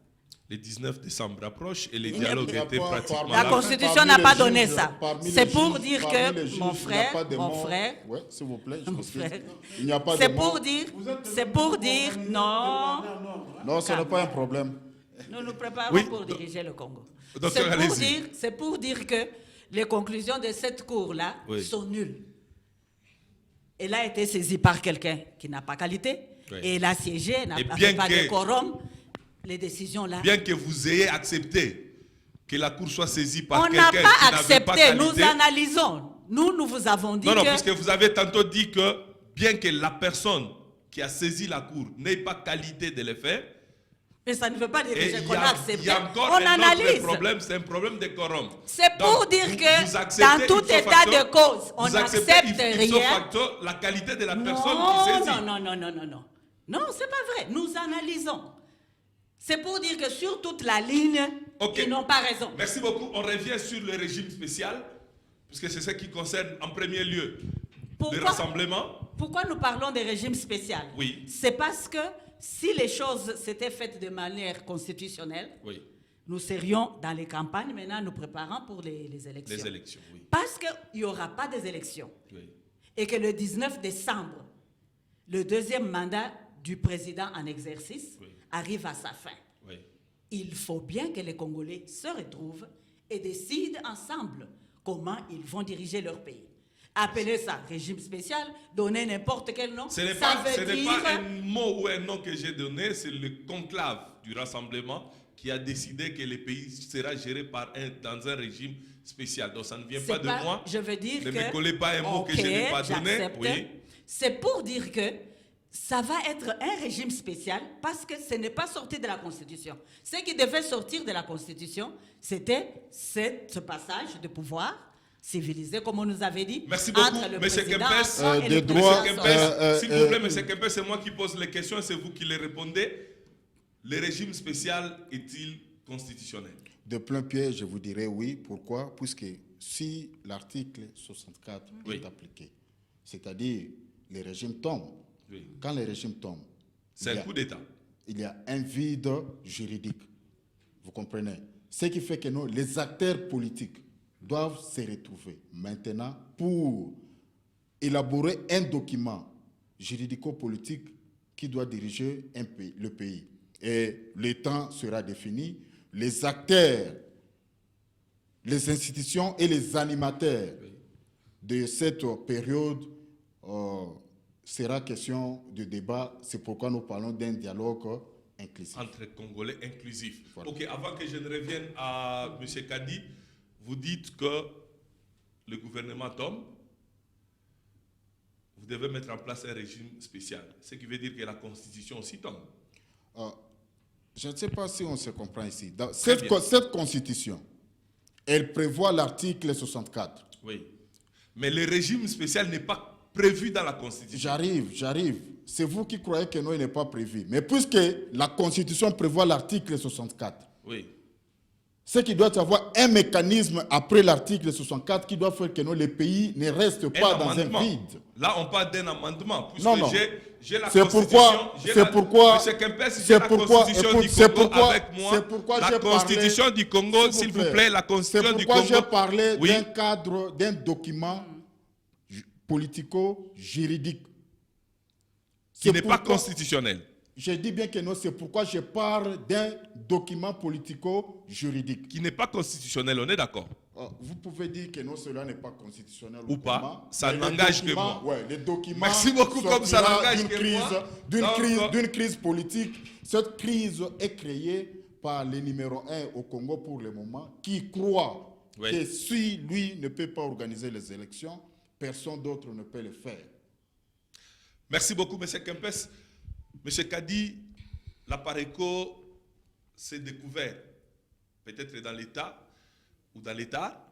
Le 19 décembre approche et les Il n'y a- dialogues Il n'y a étaient pas- pratiquement La là. Constitution Parmi n'a les pas donné juges, ça. parmi C'est les pour juges, dire parmi que les juges, mon il n'y a frère, pas de mon morts. frère, Ouais, s'il vous plaît, je mon m'excuse. frère. Il n'y a pas de C'est morts. pour dire, c'est pour dire, non, Non, ce n'est pas un problème. nous nous préparons Oui, pour diriger le Congo. Docteur, allez-y. C'est pour dire que les conclusions de cette cour-là Oui. sont nulles. Elle a été saisie par quelqu'un qui n'a pas qualité, Oui. et elle a siégé, n'a Et pas bien pas que- de quorum. Les décisions-là, Bien que vous ayez accepté que la Cour soit saisie par on quelqu'un n'a qui pas n'avait accepté, pas qualité. nous analysons. Nous vous avons dit Non, non, que... parce que vous avez tantôt dit que bien que la personne qui a saisi la Cour n'ait pas qualité de le faire, Mais ça ne veut pas dire et qu'on a il accepté. y a encore On un autre analyse. problème, c'est un problème de quorum. C'est pour Donc, dire vous que acceptez dans tout ipso état facto- de cause, on vous acceptez n'accepte ipso rien. facto la qualité de la personne Non, qui saisit. non, non, non, non, non, non. Non, c'est pas vrai. Nous analysons. C'est pour dire que sur toute la ligne, Ok. ils n'ont pas raison. Merci beaucoup. On revient sur le régime spécial, puisque c'est ce qui concerne en premier lieu le rassemblement. Pourquoi nous parlons de régime spécial? Oui. C'est parce que si les choses s'étaient faites de manière constitutionnelle, Oui, nous serions dans les campagnes, maintenant nous préparons pour les élections. les élections, oui. Parce qu'il n'y aura pas des élections. Oui. Et que le 19 décembre, le deuxième mandat du président en exercice Oui. arrive à sa fin. Oui. Il faut bien que les Congolais se retrouvent et décident ensemble comment ils vont diriger leur pays. Appeler ça régime spécial, donner n'importe quel nom, Ce n'est ça pas, veut ce n'est dire... pas un mot ou un nom que j'ai donné, c'est le conclave du rassemblement qui a décidé que le pays sera géré dans un régime spécial. Donc ça ne vient C'est pas de moi. Je veux dire Ne que... me collez pas un mot que je Ok, n'ai pas donné. j'accepte. Oui. C'est pour dire que ça va être un régime spécial parce que ce n'est pas sorti de la Constitution. Ce qui devait sortir de la Constitution, c'était ce passage de pouvoir civilisé, comme on nous avait dit, Merci beaucoup, entre le Monsieur président Kempes. et le des président droits, sortant. S'il vous plaît, M. Kempes, c'est moi qui pose les questions et c'est vous qui les répondez. Le régime spécial est-il constitutionnel? De plein pied, je vous dirais oui. Pourquoi? Puisque si l'article 64 est appliqué, c'est-à-dire les régimes tombent, quand les régimes tombent, c'est un coup d'État. Il y a un vide juridique. Vous comprenez? Ce qui fait que nous, les acteurs politiques doivent se retrouver maintenant pour élaborer un document juridico-politique qui doit diriger le pays. Et le temps sera défini. Les acteurs, les institutions et les animateurs de cette période sera question de débat. C'est pourquoi nous parlons d'un dialogue inclusif. Entre Congolais inclusif. Voilà. Ok, avant que je ne revienne à M. Kadi, vous dites que le gouvernement tombe, vous devez mettre en place un régime spécial. Ce qui veut dire que la Constitution aussi tombe. Je ne sais pas si on se comprend ici. Très bien. Cette Constitution, elle prévoit l'article 64. Oui. Mais le régime spécial n'est pas prévu dans la Constitution. J'arrive. C'est vous qui croyez que non, il n'est pas prévu. Mais puisque la Constitution prévoit l'article 64, Oui. c'est qu'il doit y avoir un mécanisme après l'article 64 qui doit faire que non, les pays ne restent pas dans un vide. Là, on parle d'un amendement. Puisque Non. j'ai la C'est Constitution. pourquoi, Monsieur Kempes, j'ai la Constitution du Congo avec moi. c'est pourquoi la j'ai Constitution parlé, du Congo, s'il vous plaît, la Constitution du Congo. C'est pourquoi j'ai parlé Oui. d'un cadre, d'un document politico-juridique. Qui n'est pas constitutionnel. Je dis bien que non, c'est pourquoi je parle d'un document politico-juridique. Qui n'est pas constitutionnel, on est d'accord? Vous pouvez dire que non, cela n'est pas constitutionnel Ou pas, comment, ça mais n'engage les que documents- moi. Ouais, les documents Merci beaucoup, comme ça sortira n'engage que moi. Donc, d'une crise politique. Cette crise est créée par le numéro 1 au Congo pour le moment, qui croit que si lui ne peut pas organiser les élections, personne d'autre ne peut le faire. Merci beaucoup, M. Kempes. M. Kadi, la PARECO s'est découvert, peut-être dans l'État ou dans l'État,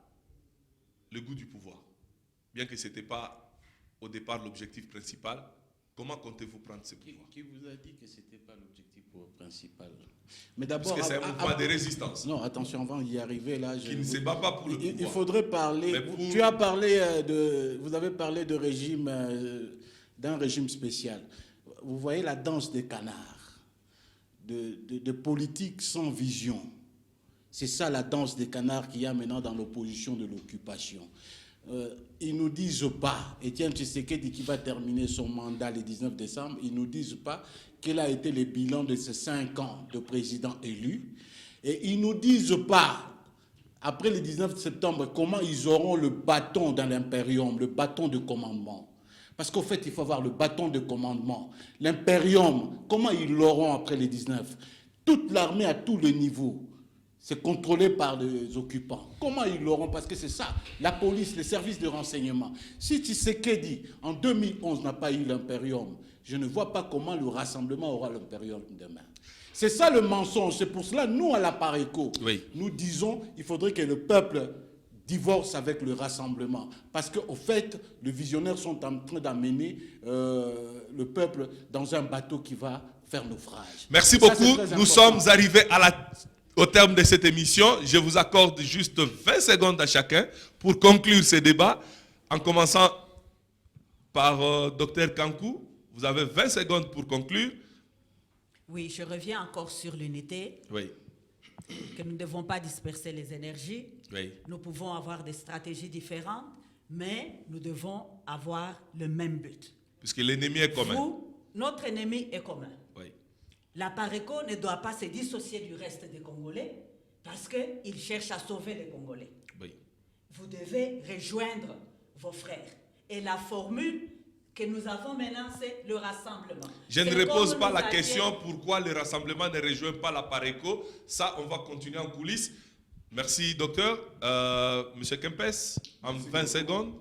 le goût du pouvoir. Bien que ce n'était pas au départ l'objectif principal, comment comptez-vous prendre ce pouvoir? Qui vous a dit que ce n'était pas l'objectif principal? Mais d'abord, parce que c'est un mouvement de résistance. Non, attention, avant d'y arriver, là, qui ne se bat pas pour le pouvoir. Il faudrait parler. Tu as parlé vous avez parlé de régime, d'un régime spécial. Vous voyez la danse des canards, de politique sans vision. C'est ça la danse des canards qu'il y a maintenant dans l'opposition de l'occupation. Ils ne nous disent pas, Étienne Tshisekedi qui va terminer son mandat le 19 décembre, ils ne nous disent pas quel a été le bilan de ces 5 ans de président élu. Et ils ne nous disent pas, après le 19 septembre, comment ils auront le bâton dans l'impérium, le bâton de commandement. Parce qu'au fait, il faut avoir le bâton de commandement. L'impérium, comment ils l'auront après le 19? Toute l'armée à tous les niveaux, c'est contrôlé par les occupants. Comment ils l'auront? Parce que c'est ça, la police, les services de renseignement. Si Tshisekedi, en 2011, n'a pas eu l'impérium, je ne vois pas comment le rassemblement aura l'impérium demain. C'est ça le mensonge. C'est pour cela, nous, à la PARECO, nous disons qu'il faudrait que le peuple divorce avec le rassemblement. Parce qu'au fait, les visionnaires sont en train d'amener le peuple dans un bateau qui va faire naufrage. Merci beaucoup. Nous sommes arrivés au terme de cette émission. Je vous accorde juste 20 secondes à chacun pour conclure ce débat. En commençant par Dr Kankou. Vous avez 20 secondes pour conclure. Oui, je reviens encore sur l'unité. Oui. Que nous ne devons pas disperser les énergies. Oui. Nous pouvons avoir des stratégies différentes, mais nous devons avoir le même but. Puisque l'ennemi est commun. Notre ennemi est commun. Oui. La PARECO ne doit pas se dissocier du reste des Congolais parce qu'il cherche à sauver les Congolais. Oui. Vous devez rejoindre vos frères. Et la formule que nous avons maintenant, c'est le rassemblement. Je ne repose pas la question pourquoi le rassemblement ne rejoint pas la PARECO. Ça, on va continuer en coulisses. Merci, docteur. Monsieur Kempes, en 20 secondes.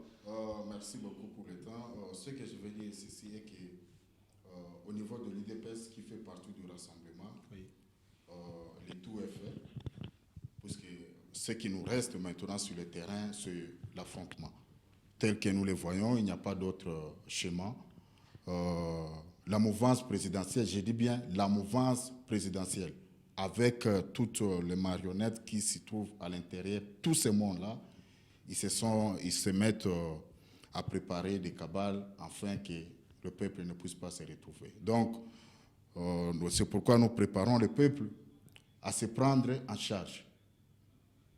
Merci beaucoup pour le temps. Ce que je veux dire ici est qu'au niveau de l'UDPS qui fait partie du rassemblement, le tout est fait. Puisque ce qui nous reste maintenant sur le terrain, c'est l'affrontement. Tel que nous le voyons, il n'y a pas d'autre schéma. La mouvance présidentielle, je dis bien la mouvance présidentielle, avec toutes les marionnettes qui s'y trouvent à l'intérieur, tous ces mondes-là, ils se mettent à préparer des cabales afin que le peuple ne puisse pas se retrouver. Donc, c'est pourquoi nous préparons le peuple à se prendre en charge.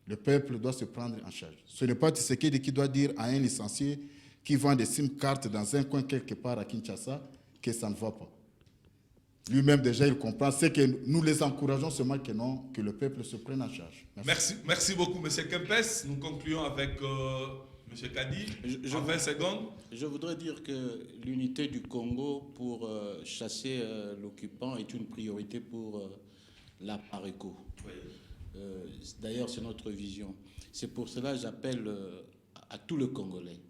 Le peuple doit se prendre en charge. Ce n'est pas Tshisekedi qui doit dire à un licencié qui vend des SIM-cartes dans un coin quelque part à Kinshasa que ça ne va pas. Lui-même, déjà, il comprend. C'est que nous les encourageons seulement que non, que le peuple se prenne en charge. Merci beaucoup, M. Kempes. Nous concluons avec M. Kadi. En 20 secondes. Je voudrais dire que l'unité du Congo pour chasser l'occupant est une priorité pour la PARECO. Oui. D'ailleurs, c'est notre vision. C'est pour cela que j'appelle à tous les Congolais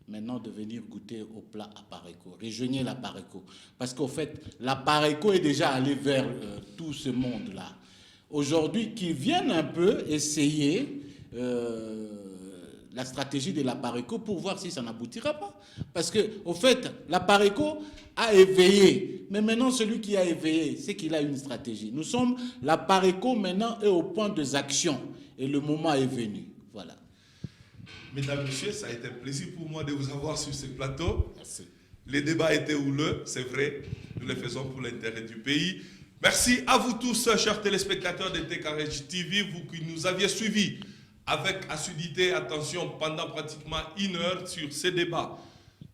maintenant de venir goûter au plat à PARECO. Rejoignez la PARECO. Parce qu'au fait, la PARECO est déjà allée vers tout ce monde-là. Aujourd'hui, qu'ils viennent un peu essayer la stratégie de la PARECO pour voir si ça n'aboutira pas. Parce qu'au fait, la PARECO a éveillé. Mais maintenant, celui qui a éveillé, c'est qu'il a une stratégie. Nous sommes, la PARECO maintenant est au point des actions. Et le moment est venu. Voilà. Mesdames, Messieurs, ça a été un plaisir pour moi de vous avoir sur ce plateau. Merci. Les débats étaient houleux, c'est vrai. Nous les faisons pour l'intérêt du pays. Merci à vous tous, chers téléspectateurs de TKRG TV, vous qui nous aviez suivis avec assiduité et attention pendant pratiquement 1 heure sur ces débats.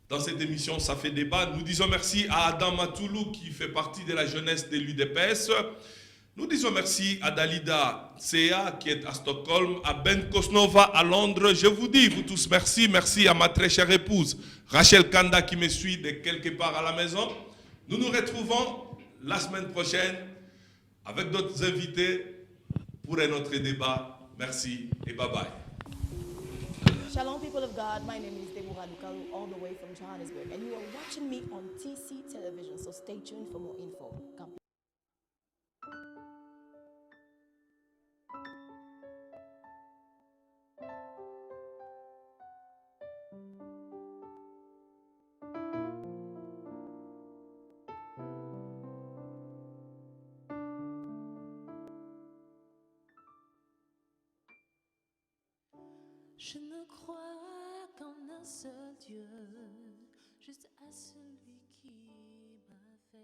Dans cette émission, ça fait débat. Nous disons merci à Adam Matoulou qui fait partie de la jeunesse de l'UDPS. Nous disons merci à Dalida Sea qui est à Stockholm, à Ben Kosnova à Londres. Je vous dis, vous tous, merci. Merci à ma très chère épouse Rachel Kanda qui me suit de quelque part à la maison. Nous nous retrouvons la semaine prochaine avec d'autres invités pour un autre débat. Merci et bye bye. Shalom, people of God. My name is Deborah Lukalu, all the way from Johannesburg, and you are watching me on TC Television, so stay tuned for more info. God bless. Je ne crois qu'en un seul Dieu, juste à celui qui m'a fait.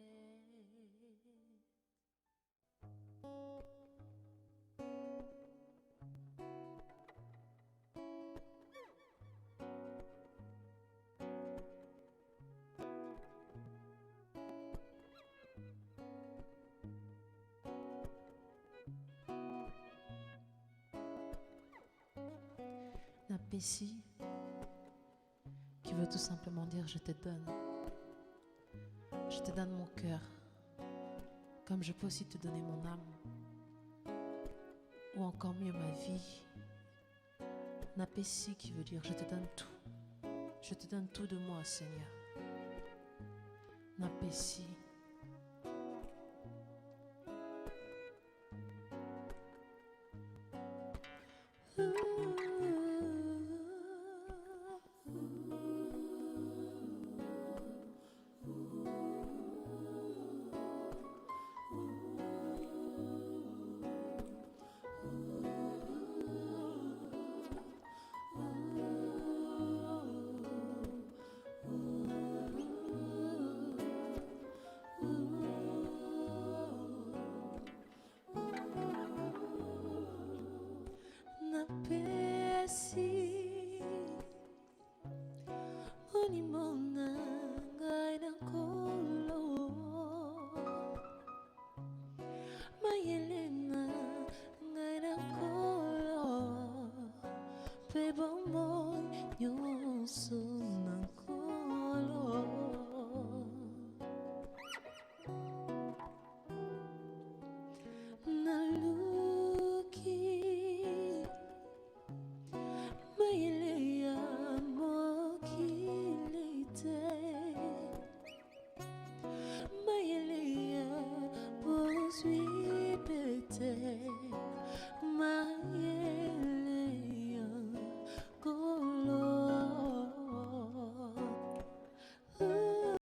Napessi, qui veut tout simplement dire je te donne. Je te donne mon cœur, comme je peux aussi te donner mon âme, ou encore mieux ma vie. Napessi qui veut dire je te donne tout. Je te donne tout de moi, Seigneur. Napessi.